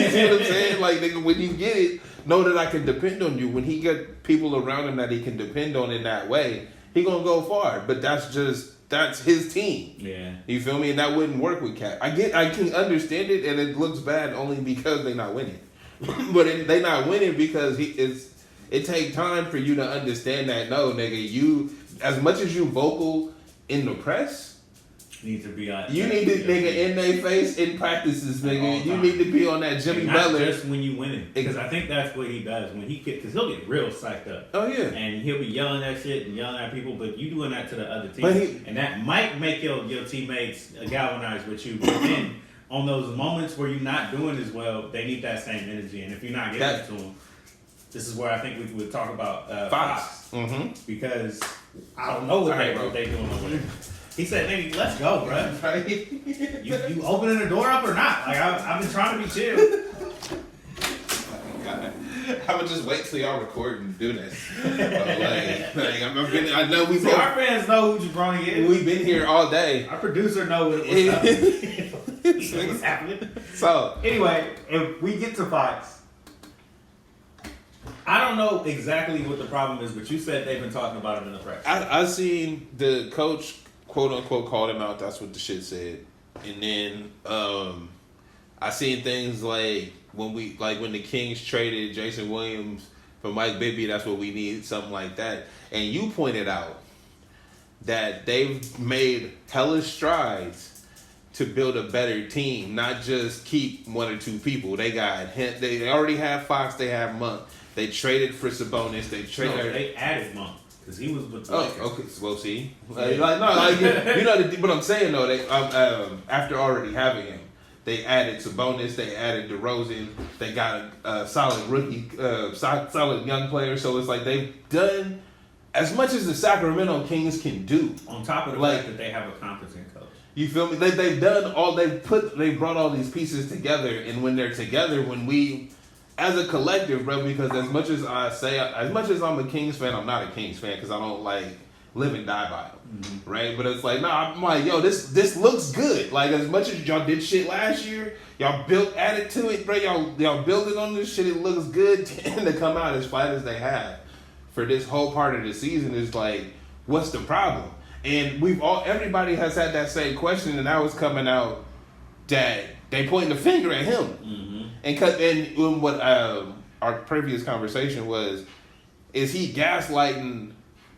see what I'm saying? Like, nigga, when you get it, know that I can depend on you. When he got people around him that he can depend on in that way, he gonna go far. But that's his team. Yeah. You feel me? And that wouldn't work with Cat. I can understand it, and it looks bad only because they not winning. But they not winning because it take time for you to understand that, no, nigga, you, as much as you vocal in the press, need to be on. You need to, nigga, in their face in practices, nigga. You need to be on that Jimmy Butler. Just when you winning, because I think that's what he does when because he'll get real psyched up. Oh yeah, and he'll be yelling at shit and yelling at people, but you doing that to the other team, and that might make your teammates galvanize with you. But then on those moments where you're not doing as well, they need that same energy, and if you're not getting it to them. This is where I think we would talk about Fox. Mm-hmm. Because I don't know what they doing over there. He said, "Maybe let's go, bro. Right? you opening the door up or not? Like I've been trying to be chill." I would just wait till y'all record and do this. I know we. So our fans know who Jabroni is. We've been here all day. Our producer knows what's up. What's happening. So anyway, if we get to Fox. I don't know exactly what the problem is, but you said they've been talking about it in the press. I seen the coach, quote unquote, called him out. That's what the shit said. And then I seen things like when the Kings traded Jason Williams for Mike Bibby. That's what we need, something like that. And you pointed out that they've made hella strides to build a better team, not just keep one or two people. They already have Fox. They have Monk. They traded for Sabonis. They added Monk because he was with the Lakers. Okay. Well, see, but I'm saying though, they after already having him, they added Sabonis. They added DeRozan. They got a solid rookie, solid young player. So it's like they've done as much as the Sacramento Kings can do. On top of the fact that they have a competent coach. You feel me? They've done all. They brought all these pieces together, and when they're together, as a collective, bro, because as much as I'm a Kings fan, I'm not a Kings fan because I don't live and die by them, right? But it's like, I'm like, yo, this looks good. Like, as much as y'all did shit last year, y'all added to it, bro. Y'all building on this shit. It looks good, and to come out as flat as they have for this whole part of the season is like, what's the problem? And everybody has had that same question, and now it's coming out that they pointing the finger at him. Mm-hmm. And what our previous conversation was, is he gaslighting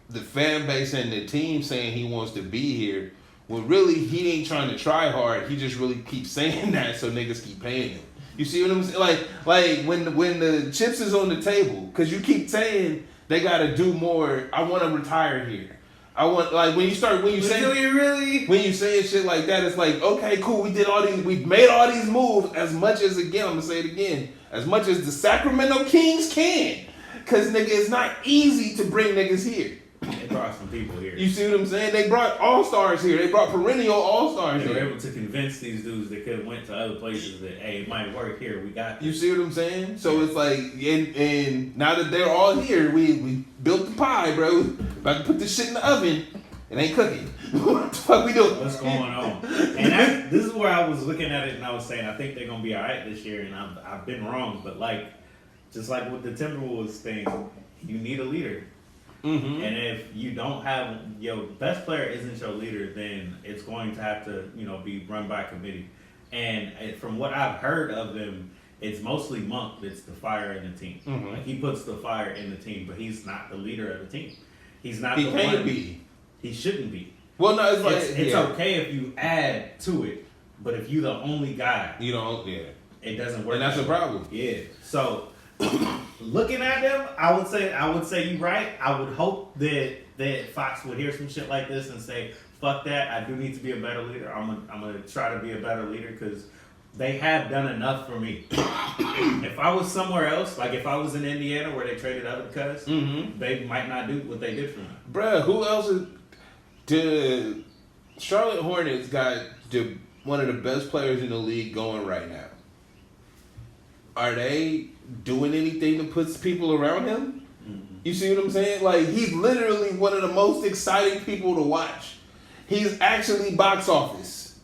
the fan base and the team saying he wants to be here, when really he ain't trying to try hard. He just really keeps saying that so niggas keep paying him. You see what I'm saying? Like when the chips is on the table, because you keep saying they got to do more. I want to retire here. I want like when you say do you really? when you saying shit like that, it's like, okay, cool, we made all these moves as much as, again, I'm gonna say it again, as much as the Sacramento Kings can. Cause nigga, it's not easy to bring niggas here. They brought some people here. You see what I'm saying? They brought all-stars here. They brought perennial all-stars They were here. able to convince these dudes that could have went to other places that, hey, it might work here. We got this. You see what I'm saying? So it's like, and now that they're all here, we built the pie, bro. About to put this shit in the oven. It ain't cooking. What the fuck we doing? What's going on? And this is where I was looking at it and I was saying, I think they're going to be all right this year. And I've been wrong. But like, just like with the Timberwolves thing, you need a leader. Mm-hmm. And if you don't have your best player isn't your leader, then it's going to have to, be run by committee. And from what I've heard of them, it's mostly Monk that's the fire in the team. Mm-hmm. Like he puts the fire in the team, but he's not the leader of the team. He's not. He the can't one. be. He shouldn't be. Well, no, it's like It's okay if you add to it, but if you're the only guy, you don't. Yeah, it doesn't work. and that's a problem. Yeah. So looking at them, I would say you're right. I would hope that Fox would hear some shit like this and say, "Fuck that! I do need to be a better leader. I'm gonna try to be a better leader because they have done enough for me. If I was somewhere else, like if I was in Indiana where they traded other cuts, they might not do what they did for me. Bruh, who else is the Charlotte Hornets got one of the best players in the league going right now? Are they doing anything to put people around him? Mm-hmm. You see what I'm saying? Like, he's literally one of the most exciting people to watch. He's actually box office.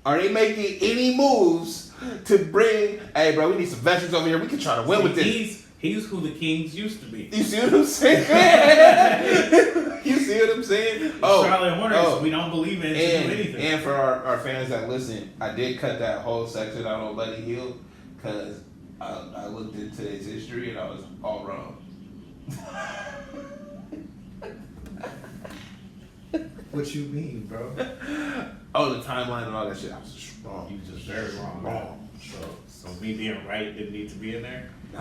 Are they making any moves to bring, hey, bro, we need some veterans over here. We can try to win with this. He's who the Kings used to be. You see what I'm saying? You see what I'm saying? Charlotte Hornets, we don't believe in to do anything. And for our fans that listen, I did cut that whole section out on Buddy Hield because I looked into his history and I was all wrong. What you mean, bro? Oh, the timeline and all that shit. I was just wrong. You just very wrong. Wrong. So me being right didn't need to be in there? Nah.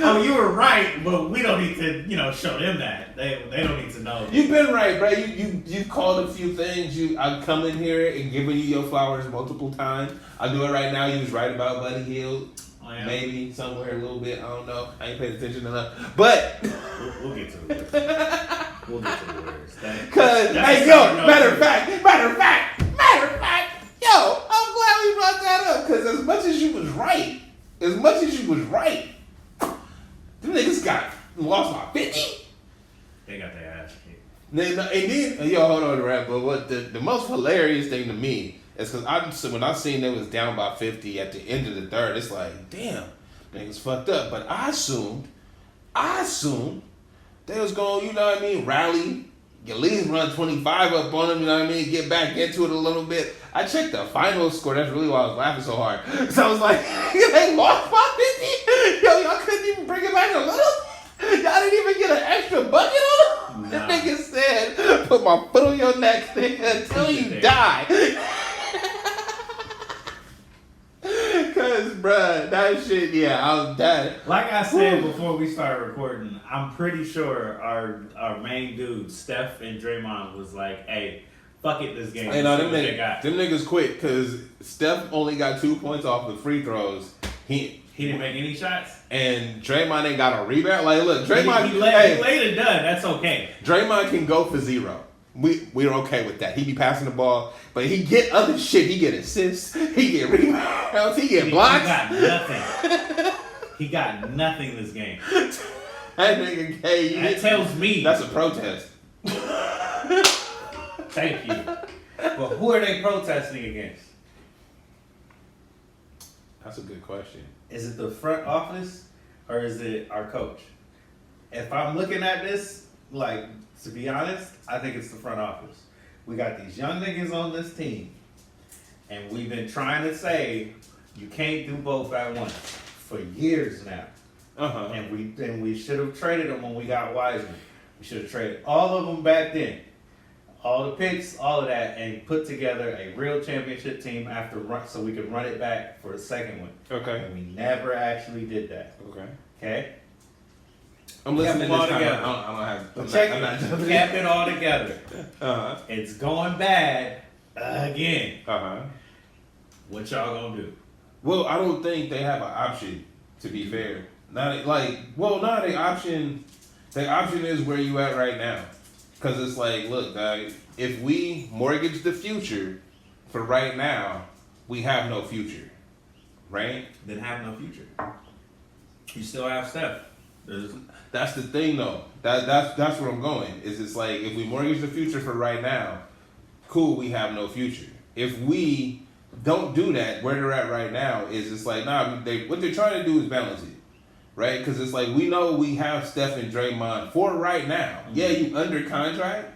Oh, you were right, but we don't need to, show them that. They don't need to know. You've been right, bro. You called a few things. I've come in here and given you your flowers multiple times. I'll do it right now. You was right about Buddy Hield. Oh, yeah. Maybe somewhere a little bit. I don't know. I ain't paid attention enough. But we'll get to the words. We'll get to the words. Cause hey, yo, matter of fact, yo, I'm glad we brought that up. Cause as much as you was right, them niggas got lost by 50. They got their ass kicked. And then, yo, hold on, rap. But what the most hilarious thing to me is because when I seen they was down by 50 at the end of the third, it's like, damn, niggas fucked up. But I assumed they was going, you know what I mean, rally, at least run 25 up on them, you know what I mean, get back into it a little bit. I checked the final score. That's really why I was laughing so hard. So I was like, they lost by 50? Yo, y'all couldn't even bring it back a little? Y'all didn't even get an extra bucket on them? Nah. That nigga said, put my foot on your neck, nigga, until you die. Cause, bruh, that shit, yeah, I was dead. Like I said before we started recording, I'm pretty sure our main dude, Steph and Draymond, was like, hey, fuck it this game. Hey, no, them niggas quit because Steph only got 2 points off the free throws. He didn't make any shots? And Draymond ain't got a rebound. Like, look, Draymond... He laid it done. That's okay. Draymond can go for 0. We're okay with that. He be passing the ball, but he get other shit. He get assists. He get rebounds. He get blocks. He got nothing. He got nothing this game. That nigga, hey, that tells me that's a protest. Thank you. But who are they protesting against? That's a good question. Is it the front office or is it our coach? If I'm looking at this, like, to be honest, I think it's the front office. We got these young niggas on this team, and we've been trying to say you can't do both at once for years now. Uh-huh. And we should have traded them when we got Wiseman. We should have traded all of them back then. all the picks, all of that, and put together a real championship team so we could run it back for a second one. Okay. And we never actually did that. Okay. Okay? I'm listening to all this time. together. I don't have. But check it. Kept it all together. Uh-huh. It's going bad again. Uh-huh. What y'all gonna do? Well, I don't think they have an option, to be fair. Not the option is where you at right now. Because it's like, look, guys, if we mortgage the future for right now, we have no future. Right? Then have no future. You still have Steph. That's the thing, though. That's where I'm going. Is it's like, if we mortgage the future for right now, cool, we have no future. If we don't do that, where they're at right now is it's like, what they're trying to do is balance it. Right? Because it's like, we know we have Steph and Draymond for right now. Mm-hmm. Yeah, you under contract,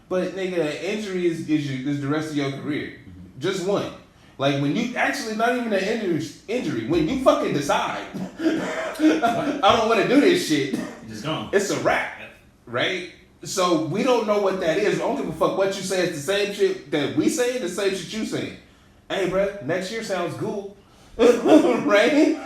but nigga, an injury is the rest of your career. Mm-hmm. Just one. Like, when you actually, not even an injury, when you fucking decide, I don't want to do this shit, just gone. It's a wrap. Right? So we don't know what that is. I don't give a fuck what you say. It's the same shit that we say, the same shit you saying. Hey, bro, next year sounds cool. Right?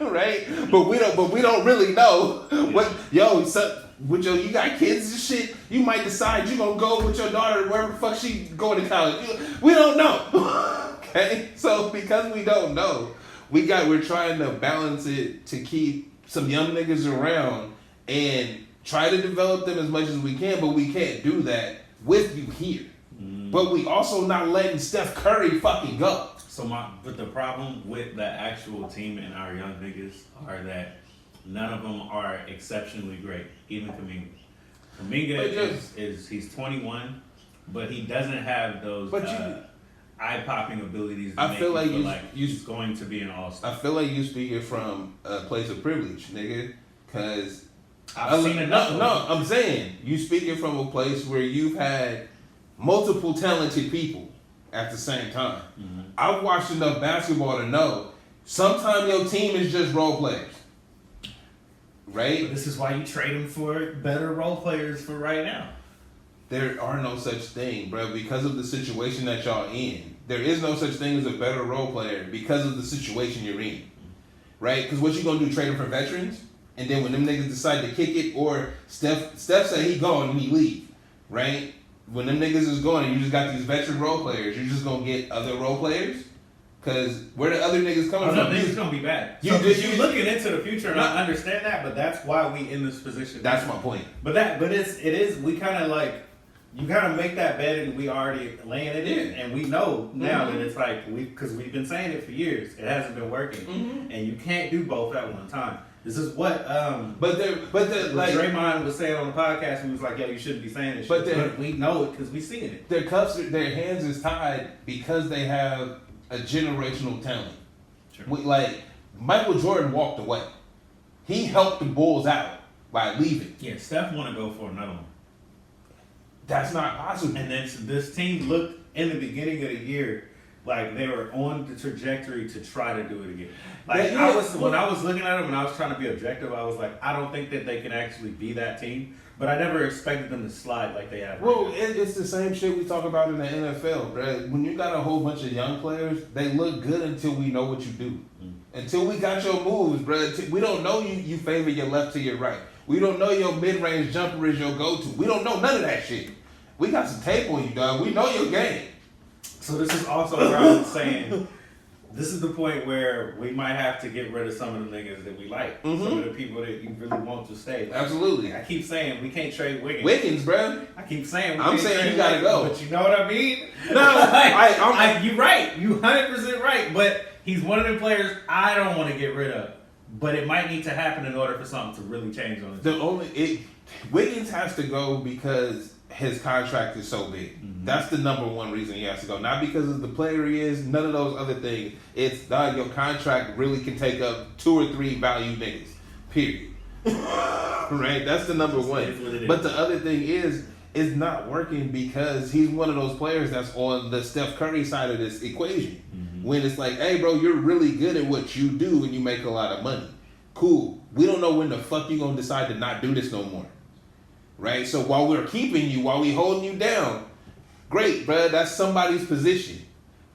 Right? But we don't really know what you got kids and shit. You might decide you're gonna go with your daughter wherever the fuck she going to college. We don't know. Okay? So because we don't know, we're trying to balance it to keep some young niggas around and try to develop them as much as we can, but we can't do that with you here. But we also not letting Steph Curry fucking go. But the problem with the actual team and our young niggas are that none of them are exceptionally great. Even Kuminga. Kuminga he's 21, but he doesn't have those eye-popping abilities. I feel like he's going to be an all-star. I feel like you speaking from a place of privilege, nigga, because I've seen enough. No, I'm saying you speaking from a place where you've had multiple talented people at the same time. Mm-hmm. I've watched enough basketball to know sometimes your team is just role players. Right? But this is why you trade them for better role players for right now. There are no such thing, bro, because of the situation that y'all in. There is no such thing as a better role player because of the situation you're in. Right? Because what you gonna do, trade them for veterans? And then when them niggas decide to kick it, or Steph say he gone and he leave. Right? When them niggas is going and you just got these veteran role players, you're just gonna get other role players? Because where the other niggas coming from? No, niggas gonna be bad. You're looking into the future, and I understand that, but that's why we in this position. That's my point. But it is. We kind of like, you kind of make that bed, and we already laying it in, and we know now that it's like because we've been saying it for years. It hasn't been working, and you can't do both at one time. This is what but Draymond was saying on the podcast, and he was like, "Yo, you shouldn't be saying this." But we know it because we seeing it. Their hands is tied because they have a generational talent. Sure. Like Michael Jordan walked away. He helped the Bulls out by leaving. Yeah, Steph want to go for another one. That's not possible. And then this team looked in the beginning of the year like they were on the trajectory to try to do it again. Like when I was looking at them and I was trying to be objective, I was like, I don't think that they can actually be that team. But I never expected them to slide like they have. Well, it's the same shit we talk about in the NFL, bro. When you got a whole bunch of young players, they look good until we know what you do. Mm-hmm. Until we got your moves, bro. We don't know you favor your left to your right. We don't know your mid-range jumper is your go-to. We don't know none of that shit. We got some tape on you, dog. We know your game. So this is also where I'm saying, this is the point where we might have to get rid of some of the niggas that we like. Mm-hmm. Some of the people that you really want to stay. Absolutely. I keep saying we can't trade Wiggins. Wiggins, bro. I keep saying I'm saying you gotta go. But you know what I mean? No, you're right. You 100% right. But he's one of the players I don't want to get rid of. But it might need to happen in order for something to really change on the team. Wiggins has to go because his contract is so big. Mm-hmm. That's the number one reason he has to go. Not because of the player he is, none of those other things. It's your contract really can take up 2 or 3 value niggas. Period. Right? That's the number one. But the other thing is, it's not working because he's one of those players that's on the Steph Curry side of this equation. Mm-hmm. When it's like, hey, bro, you're really good at what you do and you make a lot of money. Cool. We don't know when the fuck you gonna decide to not do this no more. Right? So while we're keeping you, while we holding you down, Great, bro. That's somebody's position.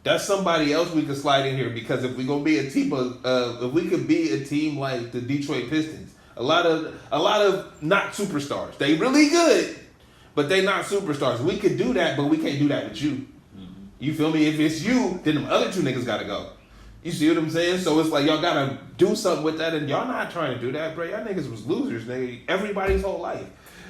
That's somebody else we could slide in here because if we gonna be a team of, if we could be a team like the Detroit Pistons, a lot of not superstars. They really good, but they not superstars. We could do that, but we can't do that with you. Mm-hmm. You feel me? If it's you, then them other two niggas gotta go. You see what I'm saying? So it's like y'all gotta do something with that, and y'all not trying to do that, bro. Y'all niggas was losers, nigga. Everybody's whole life.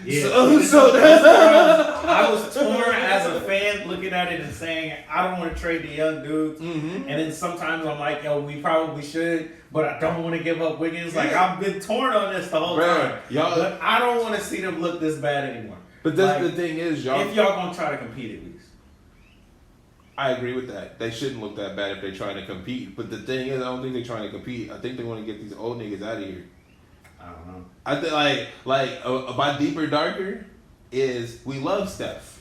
Yeah. So I was torn as a fan looking at it and saying, I don't want to trade the young dudes. Mm-hmm. And then sometimes I'm like, yo, we probably should, but I don't want to give up Wiggins. Like, I've been torn on this the whole time. But I don't want to see them look this bad anymore. But that's the thing is, y'all. If y'all going to try to compete at least. I agree with that. They shouldn't look that bad if they're trying to compete. But the thing is, I don't think they're trying to compete. I think they want to get these old niggas out of here. I don't know. I think my deeper darker is we love Steph.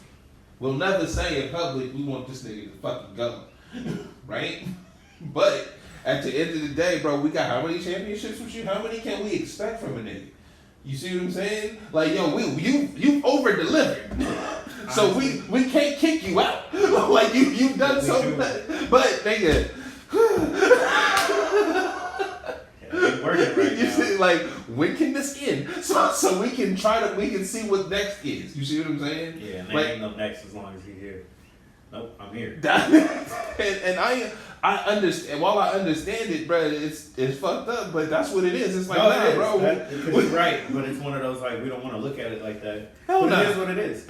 We'll never say in public we want this nigga to fucking go, right? But at the end of the day, bro, we got how many championships with you? How many can we expect from a nigga? You see what I'm saying? Like, yo, you over delivered, so we can't kick you out. Like you've done something, but nigga. Working right you now. see, like, when can this end? So we can see what next is. You see what I'm saying? Yeah, and like, ain't no next as long as he's here. Nope, I'm here. and I understand. While I understand it, bro, it's fucked up. But that's what it is. It's like, nah, bro. Because you're right, but it's one of those like we don't want to look at it like that. Hell but nah. it is what it is.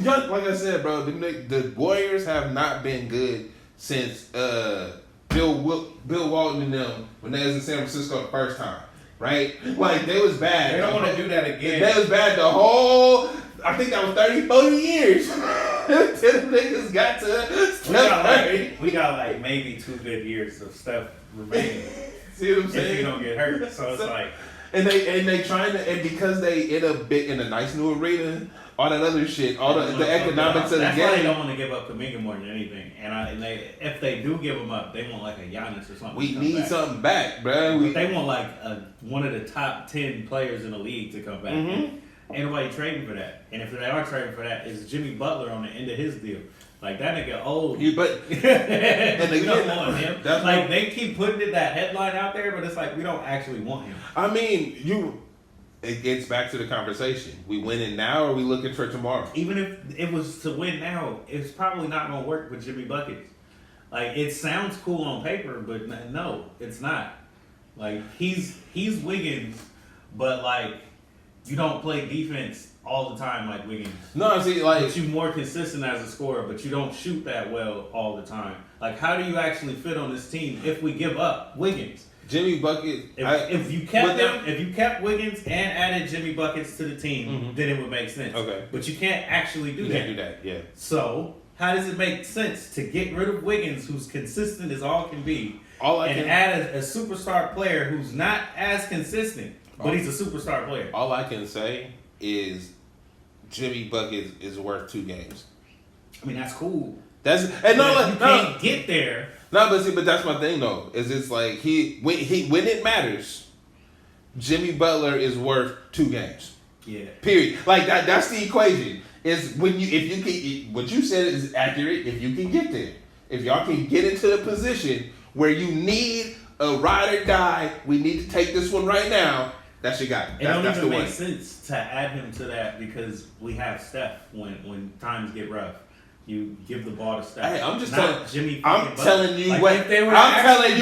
Like I said, bro, the Warriors have not been good since Bill Walton and them when they was in San Francisco the first time, right? Like they was bad. They don't want to do that again. They was bad the whole. I think that was 30, 40 years. Them niggas got to. We got like maybe 2 good years of stuff remaining. See what I'm saying? If you don't get hurt, so it's like. And they trying to, and because they in a nice new arena, all that other shit, all the economics of the game. That's why they don't want to give up Kuminga more than anything. And if they do give him up, they want like a Giannis or something. We need something back, bro. They want like one of the top 10 players in the league to come back. Mm-hmm. Ain't nobody trading for that. And if they are trading for that, it's Jimmy Butler on the end of his deal. Like that nigga old. But and we don't want him. Like they keep putting that headline out there, but it's like we don't actually want him. I mean, it gets back to the conversation. We winning now, or we looking for tomorrow? Even if it was to win now, it's probably not gonna work with Jimmy Buckets. Like it sounds cool on paper, but no, it's not. Like he's Wiggins, but like you don't play defense all the time like Wiggins. No, see, like but you more consistent as a scorer, but you don't shoot that well all the time. Like how do you actually fit on this team if we give up Wiggins? Jimmy Buckets. If you kept Wiggins and added Jimmy Buckets to the team, mm-hmm. then it would make sense. Okay. But you can't actually do that. You can't do that, yeah. So how does it make sense to get rid of Wiggins, who's consistent as all can be, add a superstar player who's not as consistent, but he's a superstar player? All I can say is Jimmy Buckets is worth 2 games. I mean, that's cool. You can't get there. No, but that's my thing though. Is it's like when it matters, Jimmy Butler is worth 2 games. Yeah. Period. Like that's the equation. Is when what you said is accurate. If you can get there, if y'all can get into the position where you need a ride or die, we need to take this one right now. That's your guy. It don't even make sense to add him to that because we have Steph when times get rough. You give the ball to Steph. Hey, I'm just telling you what it's worth. I'm telling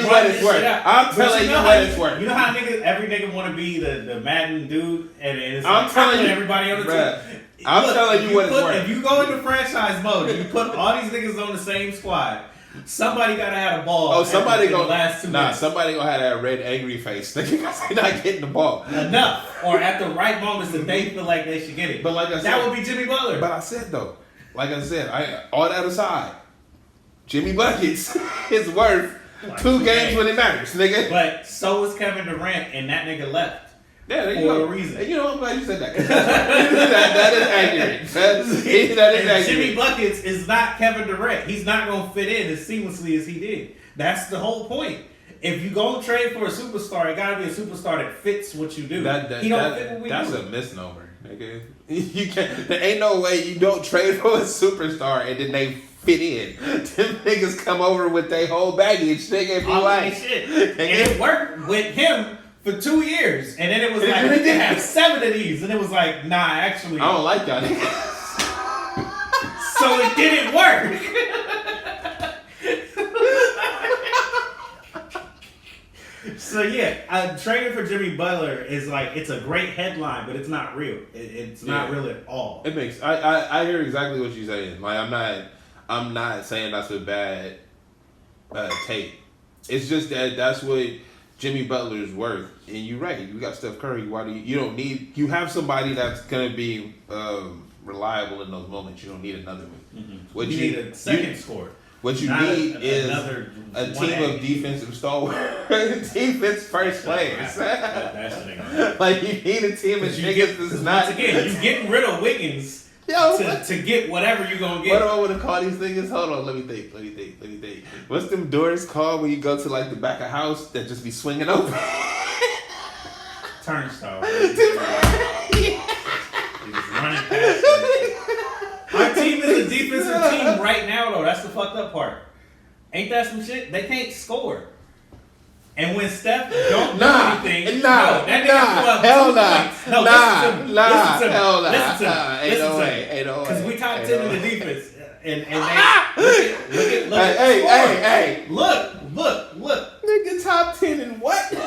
you what it's worth. You know how every nigga want to be the Madden dude, and it's I'm telling you, everybody on the team. I'm telling you what it's worth. If you go into franchise mode and you put all these niggas on the same squad, somebody gotta have a ball. Oh, somebody gonna last 2 minutes. Somebody gonna have that red angry face. They're not getting the ball enough, or at the right moments that they feel like they should get it. But like I said, that would be Jimmy Butler. But I said though, like I said, all that aside, Jimmy Buckets is worth 2 games when it matters, nigga. But so is Kevin Durant, and that nigga left. Yeah, there you for go. a reason. You know, I'm glad you said that. that is accurate. That is accurate. Jimmy Buckets is not Kevin Durant. He's not going to fit in as seamlessly as he did. That's the whole point. If you go trade for a superstar, it got to be a superstar that fits what you do. He don't fit what we do. That's a misnomer. nigga. You can't. There ain't no way you don't trade for a superstar and then they fit in. Them niggas come over with their whole baggage, nigga, and be like, shit. And it worked with him for 2 years, and then it was like, we can have 7 of these, and it was like, nah, actually, I don't like y'all niggas. So it didn't work. So yeah, trading for Jimmy Butler is like, it's a great headline, but it's not real. It's not real at all. It makes I hear exactly what you're saying. Like I'm not saying that's a bad take. It's just that's what Jimmy Butler's worth. And you're right. You got Steph Curry. Why do you don't need? You have somebody that's gonna be reliable in those moments. You don't need another one. Mm-hmm. What you need a second scorer. What you need is a team of defensive stalwarts, defense first players. Like you need a team of niggas that's not. Once again, you getting rid of Wiggins to get whatever you gonna get. What do I want to call these niggas? Hold on, let me think. What's them doors called when you go to like the back of house that just be swinging open? Turnstile. Right? Just running past. Our team is a defensive team right now, though. That's the fucked up part. Ain't that some shit? They can't score. And when Steph don't do anything, that nigga put up 2 points. No, listen to me. Because we top 10 in the defense. And they look. Nigga top 10 in what? In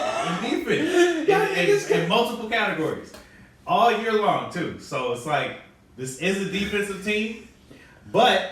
defense. In multiple categories. All year long, too. So it's like, this is a defensive team, but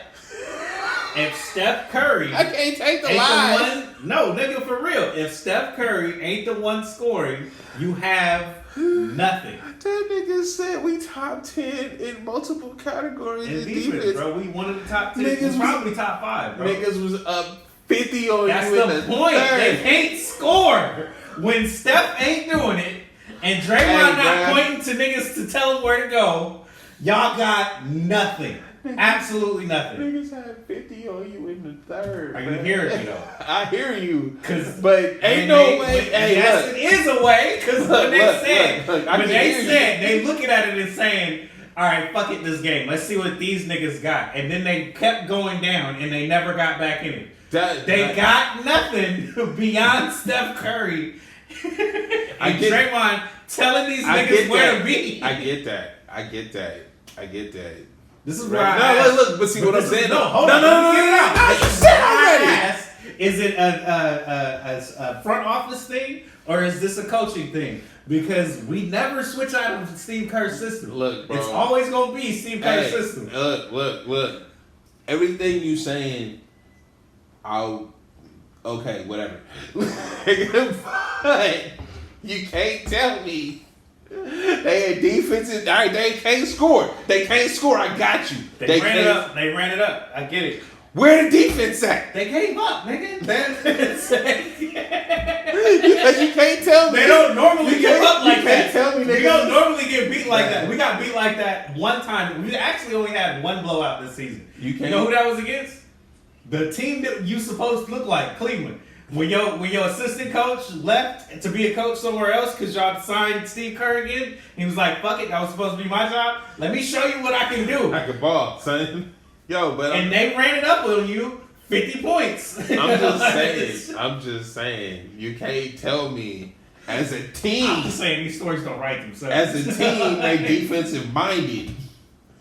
if Steph Curry I can't take the lies. No, nigga, for real. If Steph Curry ain't the one scoring, you have nothing. That nigga said we top 10 in multiple categories in defense, bro. We one of the top 10. Niggas probably top 5, bro. Niggas was up 50 on That's you in the point. They can't score when Steph ain't doing it, and Draymond not pointing to niggas to tell them where to go. Y'all got nothing. Absolutely nothing. Niggas had 50 on you in the third. Are you hearing me though? I hear you. But ain't no way. Yes, it is a way. Because when they said, they looking at it and saying, all right, fuck it this game. Let's see what these niggas got. And then they kept going down and they never got back in it. They got nothing beyond Steph Curry and Draymond telling these niggas where to be. I get that. This is where look, but see what I'm saying? No, hold on. No, get it out. You said it already. Is it a front office thing or is this a coaching thing? Because we never switch out of Steve Kerr's system. Look, bro. It's always going to be Steve Kerr's system. Look. Everything you saying, okay, whatever. But you can't tell me they had defenses. All right, they can't score. I got you. They ran it up. I get it. Where the defense at? They gave up, nigga. Because you can't tell me. They don't normally give up like that. Tell me we don't normally get beat like that. We got beat like that one time. We actually only had one blowout this season. You know who that was against? The team that you supposed to look like, Cleveland. When your assistant coach left to be a coach somewhere else because y'all signed Steve Kerr again, he was like, fuck it, that was supposed to be my job. Let me show you what I can do. I can ball, son. And they ran it up on you 50 points. I'm just saying. You can't tell me as a team. I'm just saying these stories don't write themselves. As a team, they defensive minded.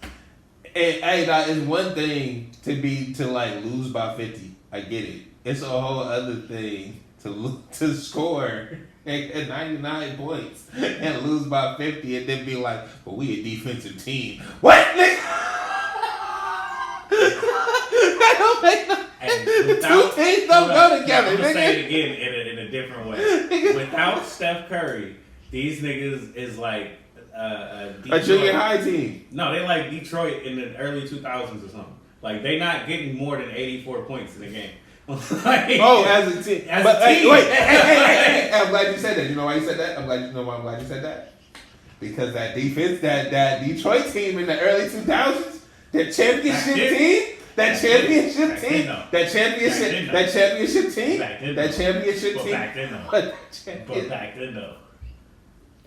And hey, that is one thing to lose by 50. I get it. It's a whole other thing to score at 99 points and lose by 50 and then be like, well, we a defensive team. What, nigga? That don't make no sense. Two teams don't go together, I'm nigga. gonna say it again in a different way. Without Steph Curry, these niggas is like a junior high team. No, they like Detroit in the early 2000s or something. Like, they not getting more than 84 points in a game. As a team. Hey, I'm glad you said that. You know why you said that? I'm glad you said that. Because that defense, that Detroit team in the early 2000s, that championship team, back then though.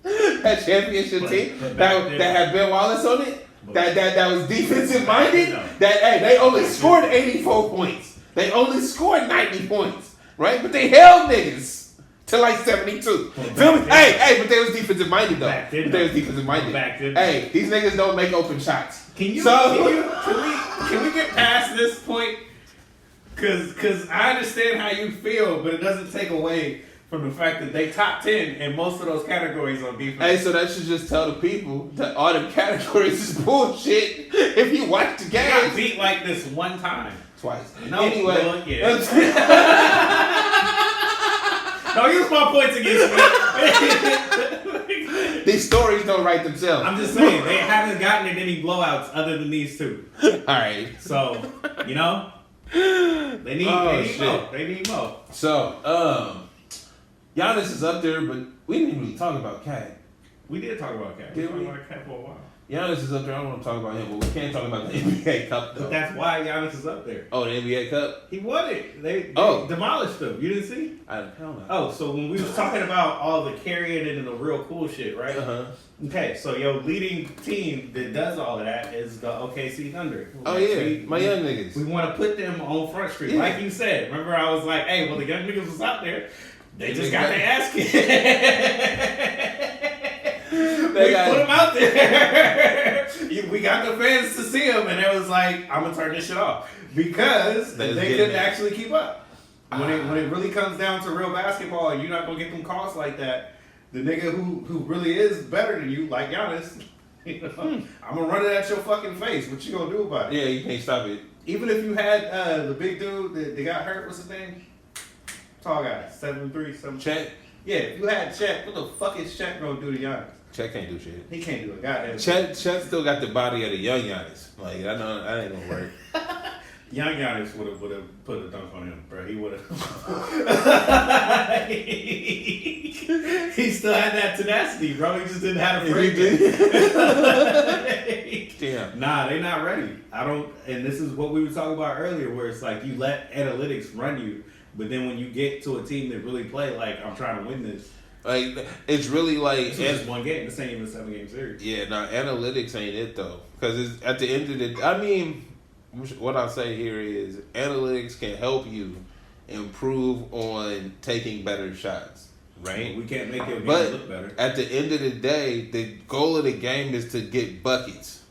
That championship team that had Ben Wallace on it. That was defensive minded. They only scored 84 points. They only scored 90 points, right? But they held niggas to like 72. Feel me? Hey, but they was defensive minded though. But they was defensive minded. Hey, these niggas don't make open shots. Can we get past this point? Cause I understand how you feel, but it doesn't take away from the fact that they top 10 in most of those categories on defense. Hey, so that should just tell the people that all the categories is bullshit. If you watch the game, got beat like this one time, twice. No, Anyway, well, yeah. No, use my points against me. These stories don't write themselves. I'm just saying they haven't gotten in any blowouts other than these two. All right. So you know they need more. They need more. So Giannis is up there, but we didn't really talk about Cat. We did talk about Cat. We talked about Cat for a while. Giannis is up there. I don't want to talk about him, but we can't talk about the NBA Cup though. But that's why Giannis is up there. Oh, the NBA Cup? He won it. They demolished him. You didn't see? Hell no. Oh, so when we was talking about all the carrying it and the real cool shit, right? Uh-huh. Okay, so your leading team that does all of that is the OKC Thunder. Oh yeah, my young niggas. We want to put them on Front Street, Yeah. like you said. Remember, I was like, "Hey, well, the young niggas was out there. They just got their ass kicked. We put them out there. We got the fans to see them, and it was like, I'm gonna turn this shit off because they couldn't actually keep up. When it really comes down to real basketball, and you're not gonna get them calls like that, the nigga who really is better than you, like Giannis, you know, I'm gonna run it at your fucking face. What you gonna do about it? Yeah, you can't stop it. Even if you had the big dude that got hurt, what's his name? Tall guy, 7'3", something. Chet? Yeah, if you had Chet, what the fuck is Chet gonna do to Giannis? Chet can't do shit. He can't do it. Goddamn. Chet still got the body of the young Giannis. Like, I know that ain't gonna work. Young Giannis would have put a dunk on him, bro. He would have. He still had that tenacity, bro. He just didn't have a break. Damn. Nah, they not ready. I don't. And this is what we were talking about earlier, where it's like you let analytics run you, but then when you get to a team that really play, like I'm trying to win this. Like, it's really like... It's just one game. This ain't even a 7-game series. Yeah, no, analytics ain't it, though. Because it's at the end of the... I mean, what I'll say here is analytics can help you improve on taking better shots, right? We can't make your game but look better. At the end of the day, the goal of the game is to get buckets.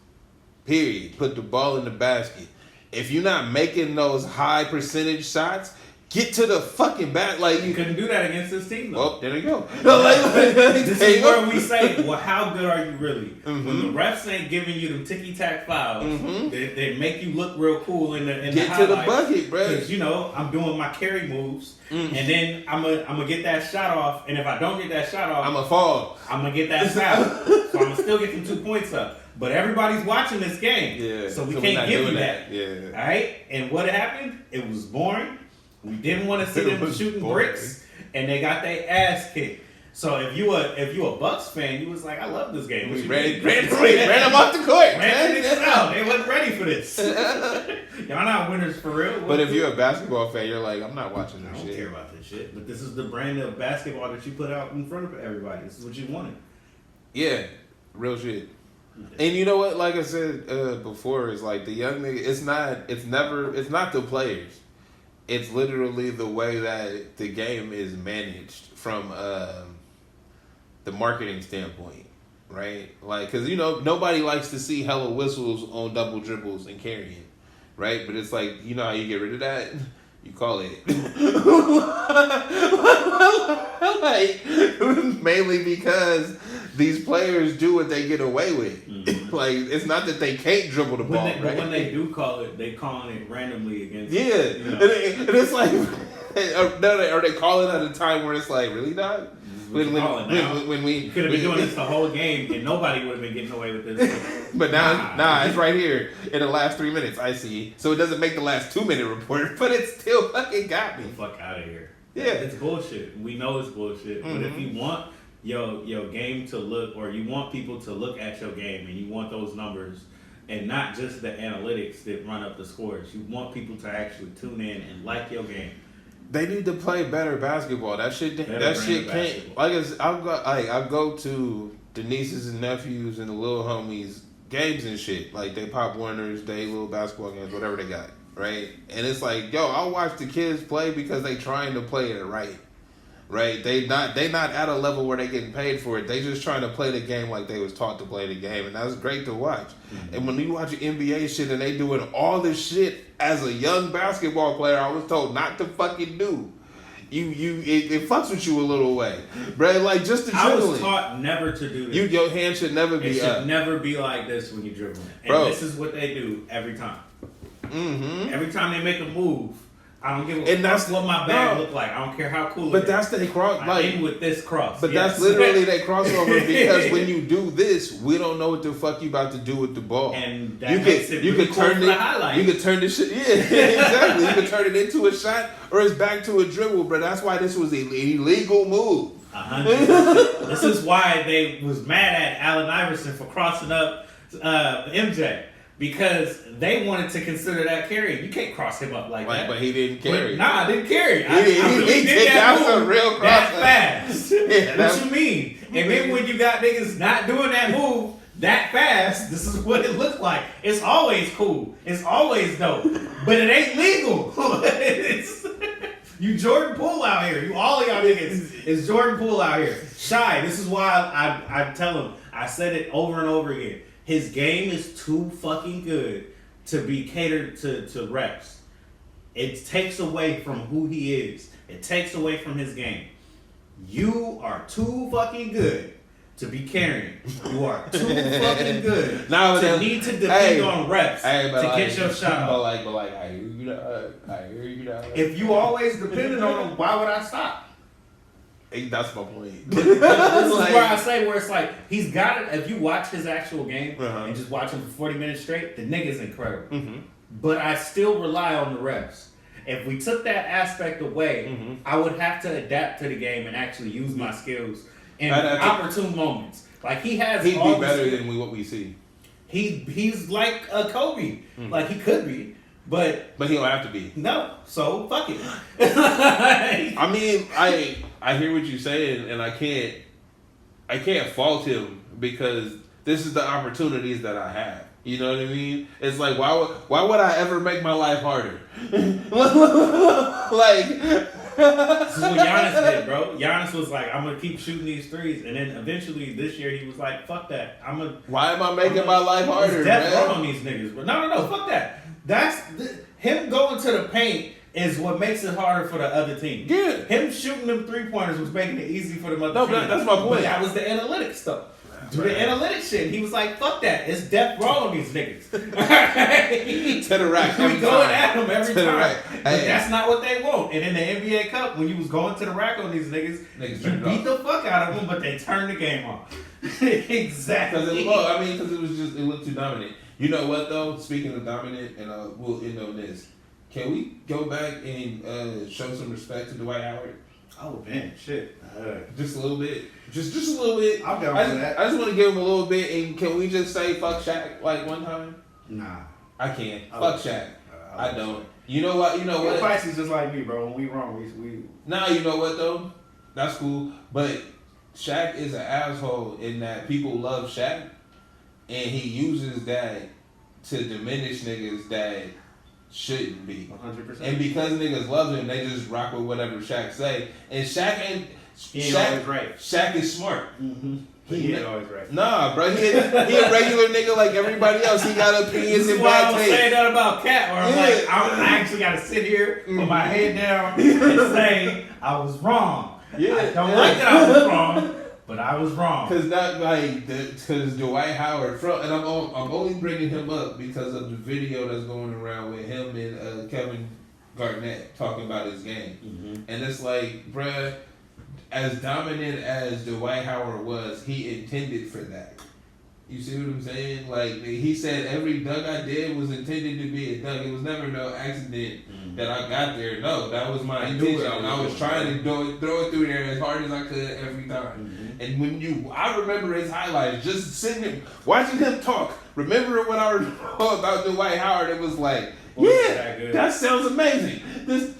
Period. Put the ball in the basket. If you're not making those high percentage shots... Get to the fucking back, like you couldn't do that against this team, though. Well, there you go. This is where we say, well, how good are you really? Mm-hmm. When the refs ain't giving you them ticky-tack fouls, they make you look real cool in the Get to the bucket, bro. Because, you know, I'm doing my carry moves, and then I'm gonna get that shot off, and if I don't get that shot off, I'm gonna fall. I'm gonna get that foul. So I'm gonna still get them 2 points up. But everybody's watching this game, so we can't give you that. Yeah. All right? And what happened? It was boring. We didn't want to see them shooting bricks, and they got their ass kicked. So if you a Bucks fan, you was like, I love this game. We ran them off the court. Ran niggas out. They wasn't ready for this. Y'all not winners for real. But if you're a basketball fan, you're like, I'm not watching this shit. I don't care about this shit. But this is the brand of basketball that you put out in front of everybody. This is what you wanted. Yeah, real shit. And you know what? Like I said before, it's like the young nigga. It's not the players. It's literally the way that the game is managed from the marketing standpoint, right? Like, because, you know, nobody likes to see hella whistles on double dribbles and carrying, right? But it's like, you know how you get rid of that? You call it. Like, mainly because these players do what they get away with. Mm-hmm. Like, it's not that they can't dribble the ball, right? But when they do call it, they calling it randomly against. Yeah, you know. and it's like, are they calling at a time where it's like, really, dog? When we could have been doing this the whole game and nobody would have been getting away with this. But now, it's right here in the last 3 minutes. I see, so it doesn't make the last 2 minute report, but it still fucking got me. Fuck out of here. Yeah, it's bullshit. We know it's bullshit. Mm-hmm. But if you want your game to look, or you want people to look at your game, and you want those numbers, and not just the analytics that run up the scores, you want people to actually tune in and like your game. They need to play better basketball. That shit can't. Basketball. I go to the nieces and nephews and the little homies games and shit. Like they Pop Warners, they little basketball games, whatever they got, right? And it's like, yo, I'll watch the kids play because they trying to play it right. Right? They not at a level where they getting paid for it. They just trying to play the game like they was taught to play the game, and that's great to watch. Mm-hmm. And when you watch NBA shit and they doing all this shit as a young basketball player, I was told not to fucking do. It fucks with you a little way, bro. Like just the dribbling. I was taught never to do this. Your hand should never be up. It should never be like this when you dribble. And bro. This is what they do every time. Mm-hmm. Every time they make a move. I don't give a fuck that's what my bag look like. I don't care how cool it is. But that's the cross. I aim with this cross. But that's literally that crossover because when you do this, we don't know what the fuck you about to do with the ball. And that makes it really cool for the highlight. You could turn this shit. Yeah, exactly. You could turn it into a shot or it's back to a dribble. But that's why this was an illegal move. 100%. This is why they was mad at Allen Iverson for crossing up MJ. Because they wanted to consider that carry. You can't cross him up like that. But he didn't carry. I didn't carry. He did that real cross that fast. Yeah, what you mean? And then when you got niggas not doing that move that fast, this is what it looks like. It's always cool. It's always dope. But it ain't legal. You Jordan Poole out here. You all of y'all niggas is Jordan Poole out here. Shy. This is why I tell him. I said it over and over again. His game is too fucking good to be catered to reps. It takes away from who he is. It takes away from his game. You are too fucking good to be carrying. You are too fucking good to need to depend on reps to get your shot off. But I hear you now. If you always depended on him, why would I stop? That's my point. This is where I say where it's like he's got it. If you watch his actual game and just watch him for 40 minutes straight, the nigga's incredible. Mm-hmm. But I still rely on the reps. If we took that aspect away, I would have to adapt to the game and actually use my skills in opportune moments. Like he'd be better than what we see. He's like a Kobe. Like he could be. But he don't have to be. No, so fuck it. I mean, I hear what you're saying, and I can't fault him because this is the opportunities that I have. You know what I mean? It's like why would I ever make my life harder? Like this is what Giannis did, bro. Giannis was like, I'm gonna keep shooting these threes, and then eventually this year he was like, fuck that. Why am I making my life harder? Death row on these niggas, bro. No, fuck that. Him going to the paint is what makes it harder for the other team. Yeah. Him shooting them 3-pointers was making it easy for the other team. That's my point. But that was the analytics stuff. Do the analytics shit. He was like, fuck that. It's death row on these niggas. To the rack. We going at them every time. But hey. That's not what they want. And in the NBA Cup, when you was going to the rack on these niggas you beat the fuck out of them, but they turned the game off. Exactly. Because it looked too dominant. You know what though? Speaking of dominant, and we'll end on this. Can we go back and show some respect to Dwight Howard? Oh man, shit. Just a little bit. Just a little bit. I'm down for that. I just want to give him a little bit, and can we just say fuck Shaq like one time? Nah. I can't. Fuck Shaq. I don't. You know what? Spicy's just like me, bro. When we wrong, we. Nah, you know what though? That's cool. But Shaq is an asshole in that people love Shaq. And he uses that to diminish niggas that shouldn't be. 100%. And because niggas love him, they just rock with whatever Shaq say. And Shaq ain't... He always right. Shaq is smart. Mm-hmm. He ain't always right. Nah, bro. He a regular nigga like everybody else. He got opinions and bad taste. I was saying that about Cat, where I'm like, I actually got to sit here, put my head down, and say I was wrong. Yeah. I don't like that I was wrong. But I was wrong. Because Dwight Howard, and I'm only bringing him up because of the video that's going around with him and Kevin Garnett talking about his game. Mm-hmm. And it's like, bruh, as dominant as Dwight Howard was, he intended for that. You see what I'm saying? Like he said, every dunk I did was intended to be a dunk. It was never no accident that I got there. No, that was my intention. And I was trying to throw it through there as hard as I could every time. And when I remember his highlights, just sitting there watching him talk. Remember when I remember about Dwight Howard? It was like, that sounds amazing.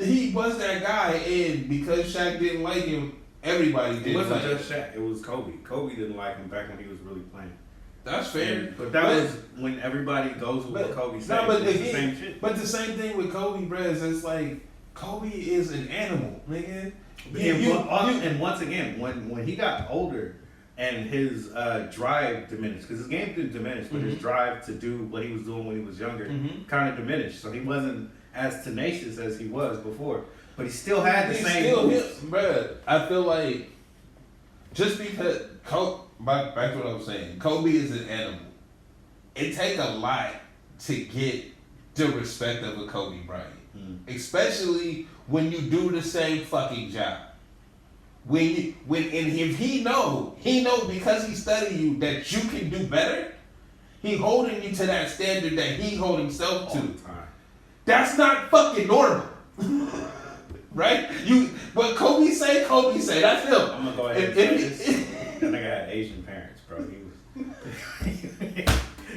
He was that guy, and because Shaq didn't like him, everybody didn't. It wasn't like just Shaq. It was Kobe. Kobe didn't like him back when he was really playing. That's fair. But that was when everybody goes with what Kobe said. But it's the same shit. But the same thing with Kobe, bro, is it's like Kobe is an animal, nigga. And once again, when he got older and his drive diminished, because his game didn't diminish, but his drive to do what he was doing when he was younger kind of diminished. So he wasn't as tenacious as he was before. But he still had the same moves. Bro, I feel like just because back to what I was saying, Kobe is an animal. It take a lot to get the respect of a Kobe Bryant, especially when you do the same fucking job. If he know because he studied you that you can do better, he holding you to that standard that he hold himself to. That's not fucking normal. Right? What Kobe say, that's him. I'm gonna go ahead and say this. That nigga had Asian parents, bro.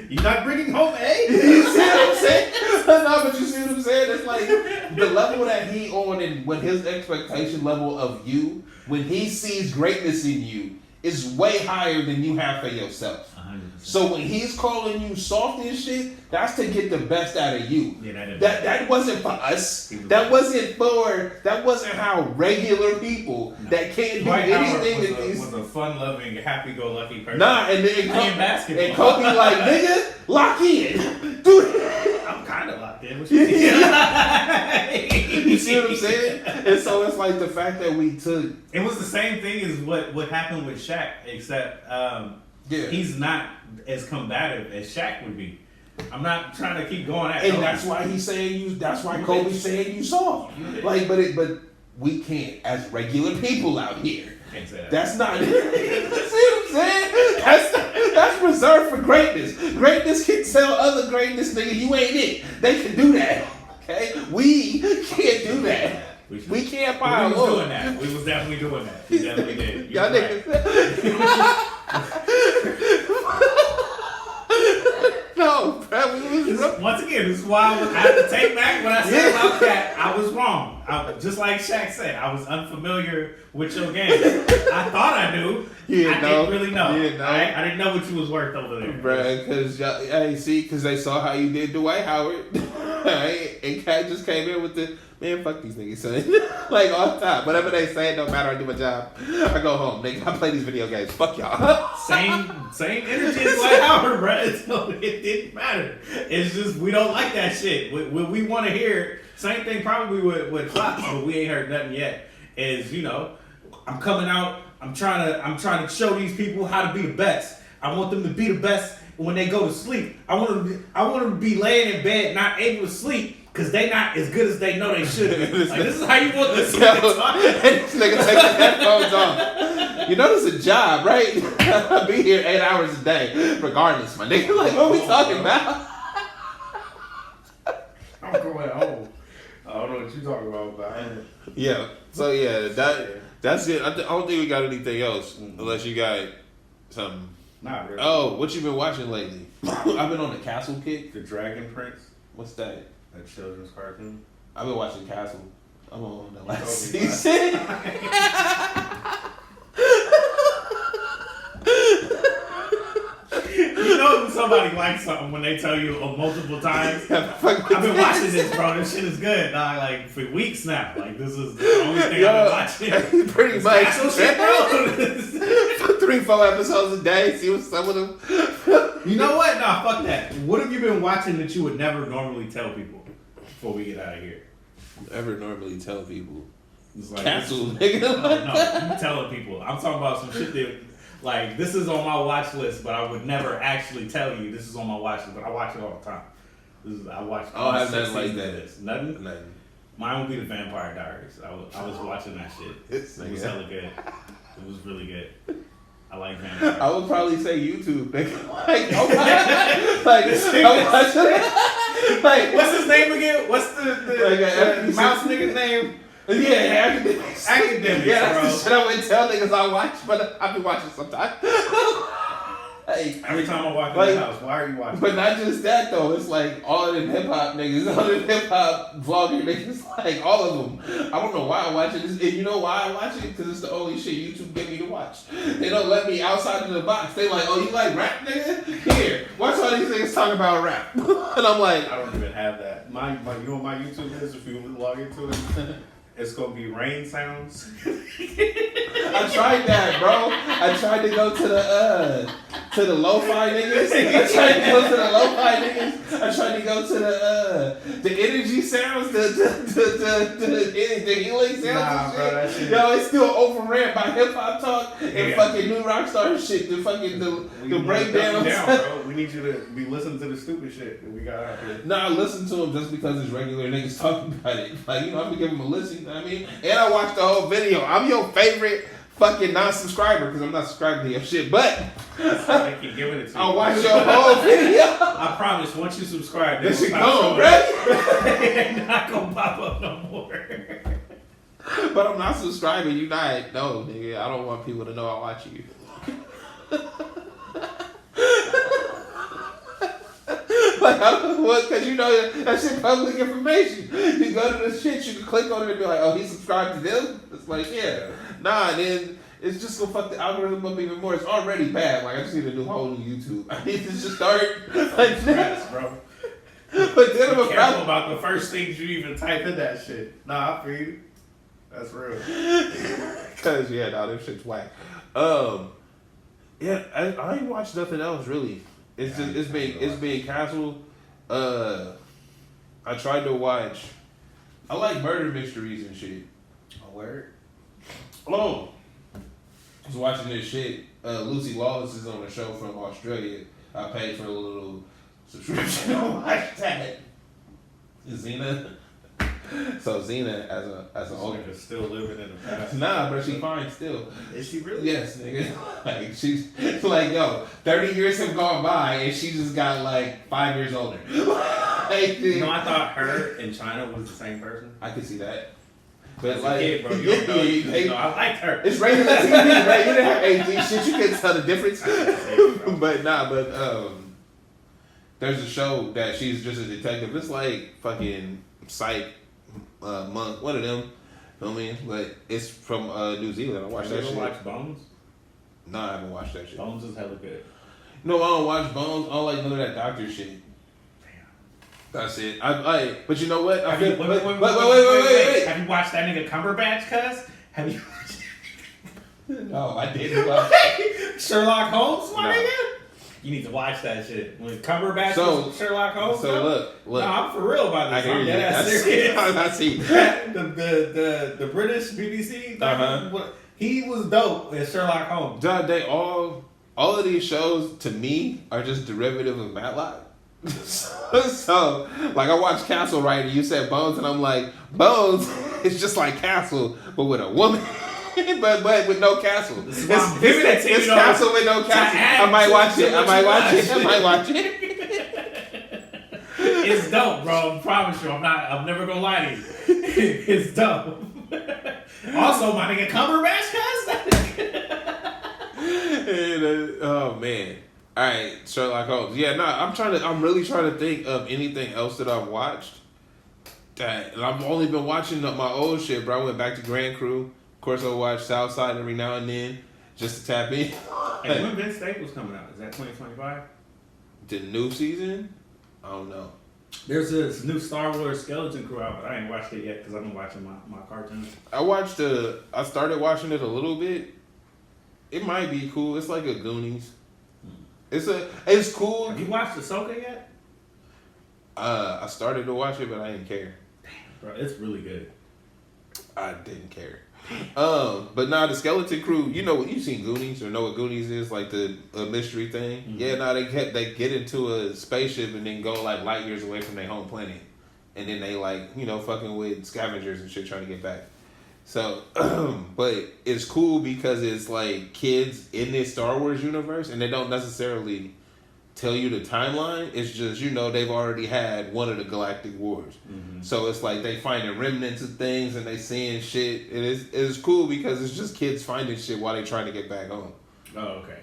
You not bringing home A? You see what I'm saying? No, but you see what I'm saying? It's like the level that he on, and when his expectation level of you, when he sees greatness in you, is way higher than you have for yourself. 100%. So when he's calling you soft and shit, that's to get the best out of you. Yeah, that wasn't for us. That wasn't how regular people that can't do anything was a fun-loving, happy-go-lucky person. Nah, and then basketball. And Kobe like, nigga, lock in, dude. I'm kind of locked in. You see what I'm saying? And so it's like the fact that we took. It was the same thing as what happened with Shaq, except he's not as combative as Shaq would be. I'm not trying to keep going at. And that's why he's saying you. That's why Kobe's saying you soft. Like, but we can't as regular people out here. Can't say that. That's not. You see what I'm saying? That's reserved for greatness. Greatness can tell other greatness, nigga, you ain't it. They can do that. Okay, we can't do that. We can't buy. We was doing that. We was definitely doing that. We definitely did. Y'all niggas. No, bro. Once again, this is why I had to take back what I said about Cat. I was wrong. Just like Shaq said, I was unfamiliar with your game. I thought I knew. Didn't really know. I didn't know what you was worth over there. Bruh, because they saw how you did Dwight Howard. Right? And Cat just came in with the, man, fuck these niggas, son. Like, all the time. Whatever they say, it don't matter. I do my job. I go home. Nigga, I play these video games. Fuck y'all. Same energy as Dwight Howard, bruh. So it didn't matter. It's just, we don't like that shit. We want to hear, same thing probably with Fox, but we ain't heard nothing yet, is, I'm coming out, I'm trying to show these people how to be the best. I want them to be the best when they go to sleep. I want them to be laying in bed not able to sleep because they not as good as they know they should be. Like, this is how you want this nigga to talk. This nigga take the headphones off. You know this is a job, right? I'll be here 8 hours a day, regardless, my nigga. Like, what we talking about? I'm going home. I don't know what you talking about. Yeah. So yeah, that's it. I don't think we got anything else unless you got something. Not really. Oh, what you been watching lately? I've been on the Castle kick. The Dragon Prince. What's that? That children's cartoon. I've been watching Castle. I'm on the last season. You know somebody likes something when they tell you multiple times. I've been watching this, bro. This shit is good, dog. Like for weeks now. Like this is the only thing I've been watching. Pretty much. Shit, bro. 3-4 episodes a day. See what some of them. You know what? Nah, fuck that. What have you been watching that you would never normally tell people before we get out of here? Never normally tell people. It's like, Castle, nigga. No, you telling people. I'm talking about some shit that, like, this is on my watch list, but I would never actually tell you this is on my watch list, but I watch it all the time. I watch. Oh, I have nothing like that. Nothing. Nothing. Mine would be the Vampire Diaries. I was watching that shit. It was hella good. It was really good. I like vampires. I would probably say YouTube. Nigga. Like, What's his name again? What's the mouse nigga's name? Yeah, academics. Academics, Yeah, bro. that's the shit I wouldn't tell niggas I watch, but I be watching sometimes. Hey, Every time I walk in like, the house, why are you watching? but not just that though. It's like all of them hip hop niggas, all them hip hop vlogger niggas, like all of them. I don't know why I watch it. And you know why I watch it? Because it's the only shit YouTube get me to watch. They don't let me outside of the box. They like, oh, you like rap, nigga? Here, watch all these niggas talk about rap. And I'm like, I don't even have that. You know what my YouTube is? If you log into it, it's gonna be rain sounds. I tried that, bro. I tried to go to the lo-fi niggas. I tried to go to the lo-fi niggas. I tried to go to the energy sounds, the healing sounds. Nah, and bro, shit. that shit. Yo, it's still overran by hip hop talk and fucking new rock star shit. The fucking the breakdowns. Bro. We need you to be listening to the stupid shit that we got out here. Nah, I listen to them just because it's regular niggas talking about it. Like, you know, I'm gonna give them a listen, you know what I mean? And I watched the whole video. I'm your favorite fucking non-subscriber because I'm not subscribed to your shit, but They keep giving it to you. I'll watch your whole video. I promise, once you subscribe, That shit stop gone, showing bro. up. They're not gonna pop up no more. But I'm not subscribing. You not. No, nigga. I don't want people to know I watch you. Like, I don't know what, because you know that shit public information. You go to the shit, you can click on it and be like, oh, he subscribed to them? It's like, yeah. Nah, and then it's just gonna fuck the algorithm up even more. It's already bad. Like, I just need a whole new YouTube. I need to just start like that. Yes, bro. But then Be careful about the first things you even type in that shit. Nah, I feel you. That's real. Cause yeah, nah, this shit's whack. Yeah, I ain't watched nothing else really. It's just it's being canceled. I tried to watch. I like murder mysteries and shit. A word? Oh, I was watching this shit. Lucy Lawless is on a show from Australia. I paid for a little subscription to watch that. Xena. So Xena as an older. Nigga still living in the past. Nah, but she fine still. Is she really? Yes, nigga. Like she's like, yo, 30 years have gone by and she just got like 5 years older. Like, You know, I thought her and China was the same person. I could see that. But As like, a kid, bro, you don't know. You just know I liked her. it's rated on TV, right? You didn't have AD shit. You couldn't tell the difference. But there's a show that she's just a detective. It's like fucking Psych, Monk, one of them. You know what I mean? But it's from New Zealand. I watched You that ever shit. watch Bones? No, I haven't watched that shit. Bones is hella good. No, I don't watch Bones. I don't like none of that doctor shit. That's it. But you know what? I feel, wait. Have you watched that nigga Cumberbatch, cuz? Have you No, I didn't watch. Sherlock Holmes, my No. nigga? You need to watch that shit. When Cumberbatch So- was Sherlock Holmes, So bro? look. No, I'm for real about I this. hear I'm you. dead ass That's- serious. I see. the British BBC, he was dope as Sherlock Holmes. Dog, they all of these shows to me are just derivative of Matlock. So, like, I watched Castle, right? And you said Bones, and I'm like, Bones is just like Castle, but with a woman. but with no castle. This is why I'm giving it to you, It's though, Castle with no castle. add I might to watch it. I what might you watch it. watch. I might watch it. It's dope, bro. I promise you. I'm never gonna lie to you. It's dope. Also, my nigga Cumberbatch, And, oh man. All right, Sherlock Holmes. Yeah, no, I'm really trying to think of anything else that I've watched. And I've only been watching my old shit, bro. I went back to Grand Crew. Of course, I watch Southside every now and then just to tap in. And when Vince Staples coming out? Is that 2025? The new season? I don't know. There's this new Star Wars Skeleton Crew out, but I ain't watched it yet because I've been watching my cartoons. I started watching it a little bit. It might be cool. It's like a Goonies. It's cool. Have you watched Ahsoka yet? I started to watch it, but I didn't care. Bro, it's really good. I didn't care. But nah, the Skeleton Crew. You know what? You seen Goonies or know what Goonies is? Like the mystery thing. Mm-hmm. Yeah, nah, they get into a spaceship and then go like light years away from their home planet, and then they like fucking with scavengers and shit trying to get back. So, but it's cool because it's like kids in this Star Wars universe, and they don't necessarily tell you the timeline. It's just, you know, they've already had one of the galactic wars. Mm-hmm. So it's like they finding remnants of things and they seeing shit. It's cool because it's just kids finding shit while they trying to get back home. Oh, okay.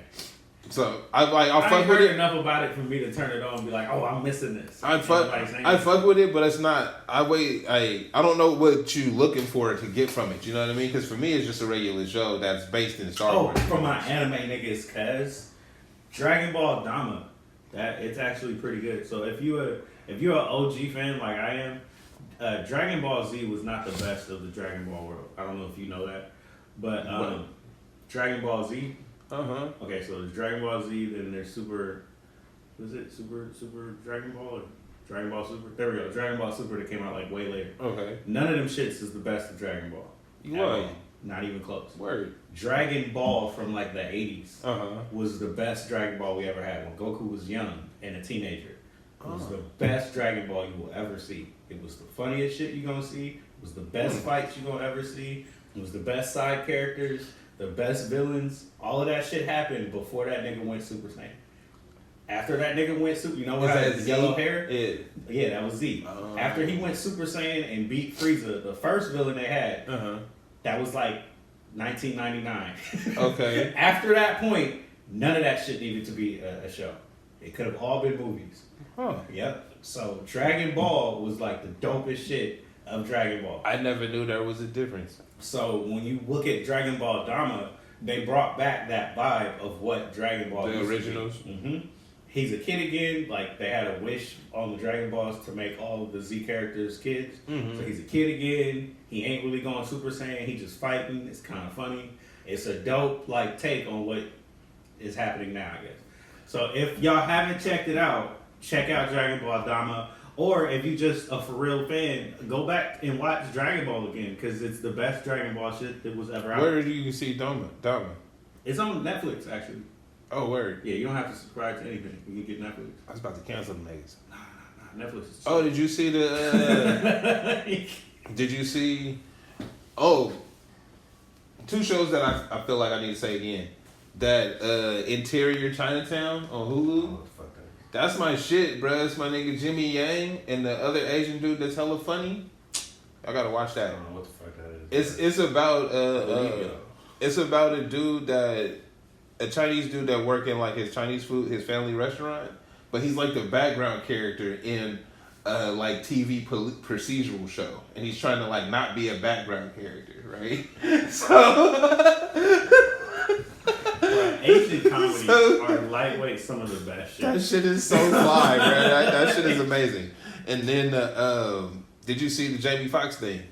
So I'll fuck with heard it enough about it for me to turn it on and be like, oh, I'm missing this. I fuck with it, but it's not. I don't know what you looking for to get from it. You know what I mean? Because for me, it's just a regular show that's based in Star Wars. Oh, for my anime niggas, cuz Dragon Ball Dama, that it's actually pretty good. So if you're an OG fan like I am, Dragon Ball Z was not the best of the Dragon Ball world. I don't know if you know that, but Dragon Ball Z. Okay, so there's Dragon Ball Z, then there's Super Dragon Ball or Dragon Ball Super? There we go. Dragon Ball Super that came out like way later. Okay. None of them shits is the best of Dragon Ball. What? Not even close. Word. Dragon Ball from like the 80s was the best Dragon Ball we ever had when Goku was young and a teenager. It was the best Dragon Ball you will ever see. It was the funniest shit you're gonna see. It was the best fights you're gonna ever see. It was the best side characters. The best villains, all of that shit happened before that nigga went Super Saiyan. After that nigga went Super, you know what? His yellow hair? Yeah, that was Z. After he went Super Saiyan and beat Frieza, the first villain they had, that was like 1999. Okay. After that point, none of that shit needed to be a show. It could have all been movies. Yep. So Dragon Ball was like the dopest shit of Dragon Ball. I never knew there was a difference. So when you look at Dragon Ball Dama, they brought back that vibe of what Dragon Ball the originals. He's a kid again. Like they had a wish on the Dragon Balls to make all of the Z characters kids. So he's a kid again. He ain't really going Super Saiyan. He just fighting. It's kind of funny. It's a dope like take on what is happening now, I guess. So if y'all haven't checked it out, check out Dragon Ball Dama. Or if you just a for real fan, go back and watch Dragon Ball again because it's the best Dragon Ball shit that was ever out. Where do you see Dama? It's on Netflix actually. Oh, word. Yeah, you don't have to subscribe to anything. You can get Netflix. I was about to cancel the niggas. Nah. Netflix is cheap. Oh, did you see the? Did you see? Oh, two shows that I feel like I need to say again. That Interior Chinatown on Hulu. Oh, fuck that. That's my shit, bruh. It's my nigga Jimmy Yang and the other Asian dude that's hella funny. I gotta watch that. I don't know what the fuck that is. It's about a dude a Chinese dude that work in like his Chinese food, his family restaurant, but he's like the background character in like TV procedural show, and he's trying to like not be a background character, right? So. Asian comedies are lightweight, some of the best shit. That shit is so fly, bro. That shit is amazing. And then, did you see the Jamie Foxx thing?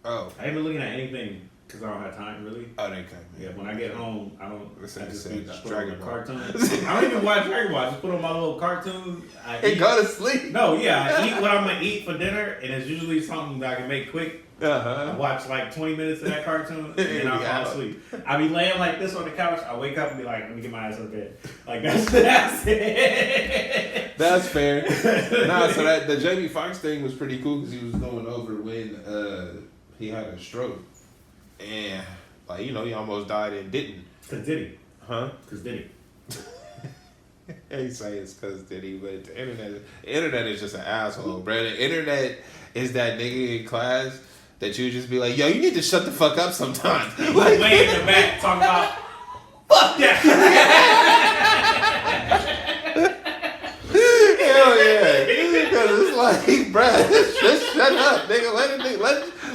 Oh, I ain't been looking at anything because I don't have time really. Oh, they come. Yeah, when I get home, I just put on Dragon a Ball. cartoon. I don't even watch Dragon Ball. I just put on my little cartoon. And go to sleep. No, yeah, I eat what I'm gonna eat for dinner, and it's usually something that I can make quick. I watch like 20 minutes of that cartoon, and then I fall asleep. I be laying like this on the couch. I wake up and be like, let me get my ass out of bed. Like that's it. That's fair. So that the Jamie Foxx thing was pretty cool because he was going over when he had a stroke, and like he almost died and didn't. Cause Diddy. Huh? Cause Diddy. He say it's cause Diddy, but the internet is just an asshole, bro. The internet is that nigga in class that you just be like, yo, you need to shut the fuck up sometimes. Like, lay in the back talking about fuck that. Hell yeah. Because it's like, bruh, just shut up, nigga.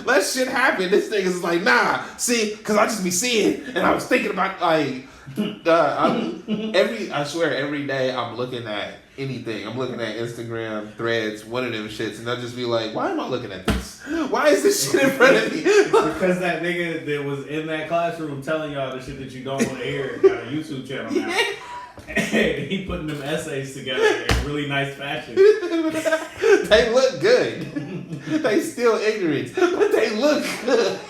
Let shit happen. This nigga's like, nah, see, because I just be seeing, and I was thinking about, like, I swear, every day I'm looking at anything. I'm looking at Instagram, Threads, one of them shits, and I'll just be like, why am I looking at this? Why is this shit in front of me? Because that nigga that was in that classroom telling y'all the shit that you don't want to hear got a YouTube channel now. And he putting them essays together in really nice fashion. They look good. They still ignorant, but they look good.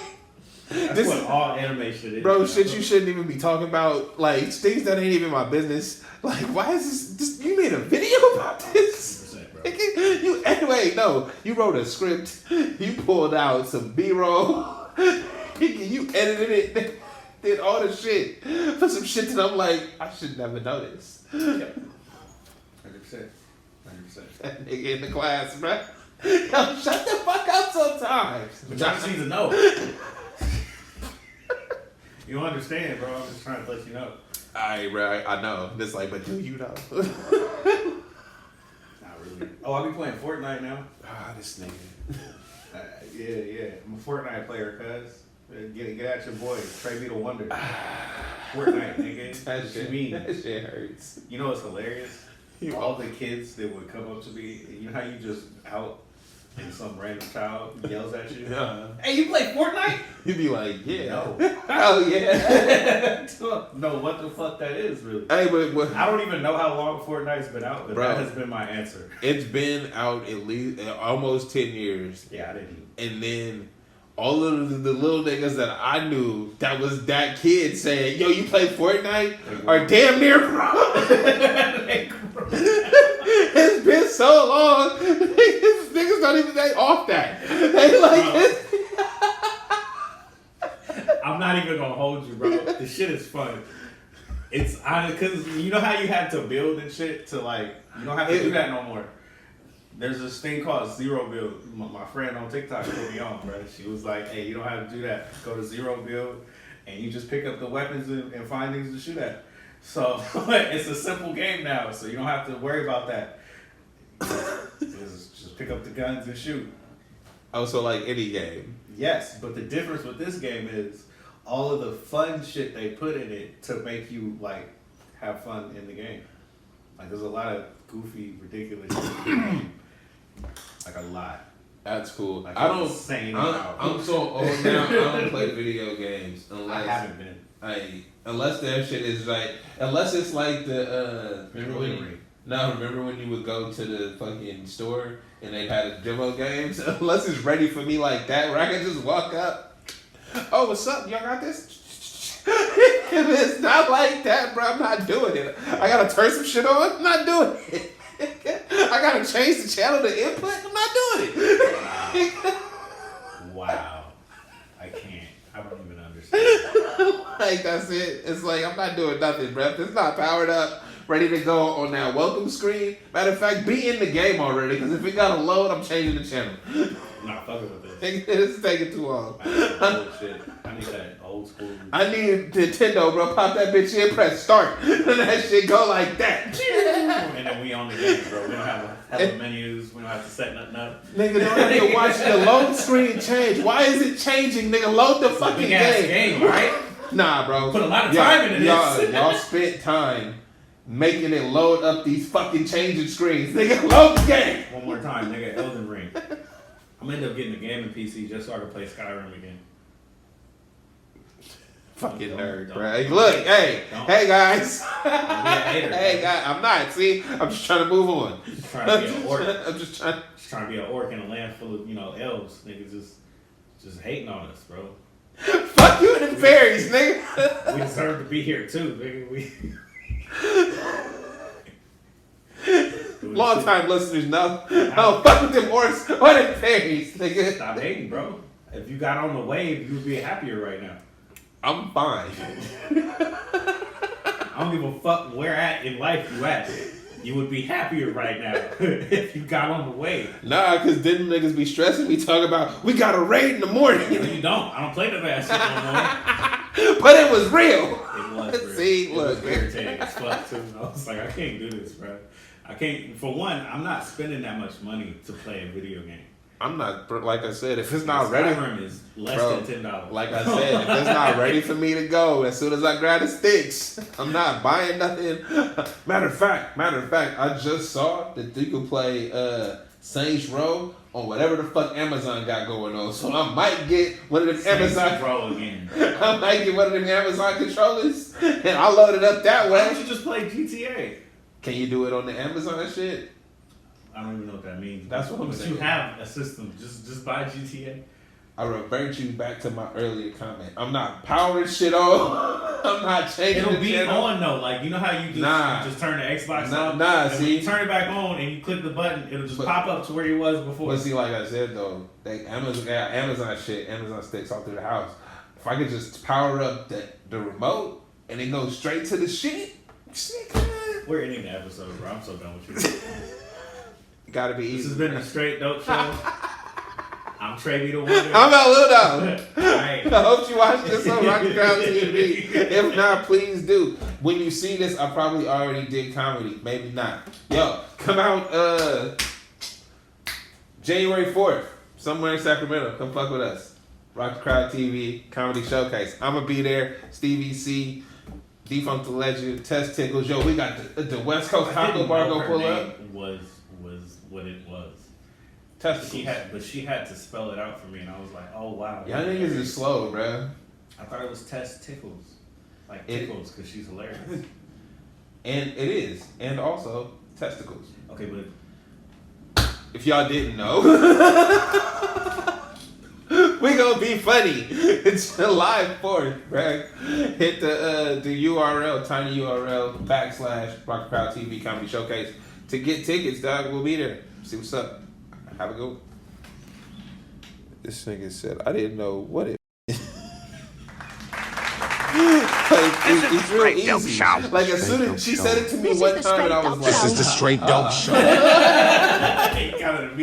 That's what all anime shit is. Bro, shit you shouldn't even be talking about. Like, things that ain't even my business. Like, why is this you made a video about this? 100%, bro. You wrote a script. You pulled out some B-roll. You edited it, did all the shit for some shit that I'm like, I should never know this. 100%. 100%. That nigga in the class, bruh. Yo, shut the fuck up sometimes. But y'all just need to know. You don't understand, bro. I'm just trying to let you know. Alright, bro, I know. It's like, but do you know? Not really. Oh, I be playing Fortnite now. Ah, this nigga. Yeah. I'm a Fortnite player, cuz. Get at your boy. Trey be the wonder. Fortnite, nigga. That shit hurts. You know what's hilarious? All the kids that would come up to me, you know how you just out and some random child yells at you? Yeah. Hey, you play Fortnite? You'd be like, yeah. No. Oh, yeah. No, what the fuck that is, really? Hey, but I don't even know how long Fortnite's been out, but Bro. that has been my answer. it's been out at least almost 10 years. Yeah, I didn't even. And then all of the little niggas that I knew that was that kid saying, yo, you play Fortnite? Are damn near It's been so long. Niggas don't even they off that. They like I'm not even gonna hold you, bro. The shit is fun. It's because you know how you had to build and shit to like, you don't have to do that no more. There's this thing called zero build. My friend on TikTok put me on, bro. She was like, hey, you don't have to do that. Go to zero build and you just pick up the weapons and find things to shoot at. So it's a simple game now, so you don't have to worry about that. Just pick up the guns and shoot. also like any game. Yes, but the difference with this game is all of the fun shit they put in it to make you like have fun in the game. Like there's a lot of goofy, ridiculous shit in the game. Like a lot. That's cool. Like I don't. insane I'm so old now. I don't play video games unless I haven't been. unless that shit is like unless it's like the remember when you would go to the fucking store and they had a demo games? Unless it's ready for me like that where I can just walk up. Oh, what's up? Y'all got this? If it's not like that, bro, I'm not doing it. I gotta turn some shit on. I'm not doing it. I gotta change the channel to input. I'm not doing it. Wow. I can't. I don't even understand. Like that's it. It's like I'm not doing nothing, bro. If it's not powered up, ready to go on that welcome screen. Matter of fact, be in the game already. Because if it got to load, I'm changing the channel. I'm not fucking with this. It's taking too long. I need that old shit. I need that old school. I need Nintendo, bro. Pop that bitch in, press start, and that shit go like that. And then we on the game, bro. We don't have hella menus. We don't have to set nothing up. Nigga, don't have to watch the load screen change. Why is it changing, nigga? Load the fucking game. Right? Nah, bro. Put a lot of time into this. Y'all spent time making it load up these fucking changing screens. Nigga, load the game. One more time, nigga. Elden Ring. I'm gonna end up getting a gaming PC just so I can play Skyrim again. Fucking Don't- nerd, don't- bro. Look, hey guys. Don't be a hater, Hey bro. guys, I'm not. See, I'm just trying to move on. Just trying to be an orc. I'm just trying. Just trying to be an orc in a land full of, elves. Niggas just hating on us, bro. Fuck you and the fairies, nigga. We deserve to be here too, nigga. Long time listeners know. Oh, fuck with them orcs or them fairies, nigga. Stop hating, bro. If you got on the wave, you would be happier right now. I'm fine. I don't give a fuck where at in life you at. You would be happier right now if you got on the wave. Nah, cause then niggas be stressing. We talk about we got a raid in the morning, No, you don't. I don't play the ass no more. but it was real. It was real. See, it look, was irritating as fuck too. I was like, I can't do this, bro. I can't. For one, I'm not spending that much money to play a video game. I'm not like I said. If it's not ready, Skyrim is less bro, than $10. like I said, if it's not ready for me to go, as soon as I grab the sticks, I'm not buying nothing. Matter of fact, I just saw that you can play Saints Row on whatever the fuck Amazon got going on. So I might get one of them Amazon. Row again. I might get one of them Amazon controllers, and I'll load it up that Why don't way. you just play GTA? Can you do it on the Amazon shit? I don't even know what that means. That's what I'm But saying. you have a system. Just buy GTA. I revert you back to my earlier comment. I'm not powering shit on. I'm not changing It'll the be channel. on though. Like, you know how you just turn the Xbox on? Nah, and see? when you turn it back on and you click the button, it'll just pop up to where it was before. But see, like I said though, Amazon shit, Amazon sticks all through the house. If I could just power up the remote and it goes straight to the shit. We're ending the episode, bro. I'm so done with you. Gotta be easy. This has been the Straight Dope Show. I'm Trey the Wonder. I'm about Lil Dog. Right. I hope you watch this on Rocky Crowd TV. If not, please do. When you see this, I probably already did comedy. Maybe not. Yo, come out January 4th, somewhere in Sacramento. Come fuck with us. Rocky Crowd TV Comedy Showcase. I'm gonna be there. Stevie C, Defunct the Legend, Test Tickles. Yo, we got the West Coast Taco Bar go pull up. Was what it was. Testicles. She had to spell it out for me, and I was like, oh wow. Y'all niggas is slow, bruh. I thought it was Test Tickles, like tickles, because she's hilarious. And it is, and also testicles. Okay, but if y'all didn't know, we gonna be funny. It's July 4th, bruh. Hit the URL, tiny URL / Rocky Crowd TV Comedy Showcase to get tickets, dog. We'll be there. See what's up. Have a good one. This nigga said, I didn't know what it it's real easy. Like, as soon as she said it to me one time, and I was like, This is the Straight Dope Show.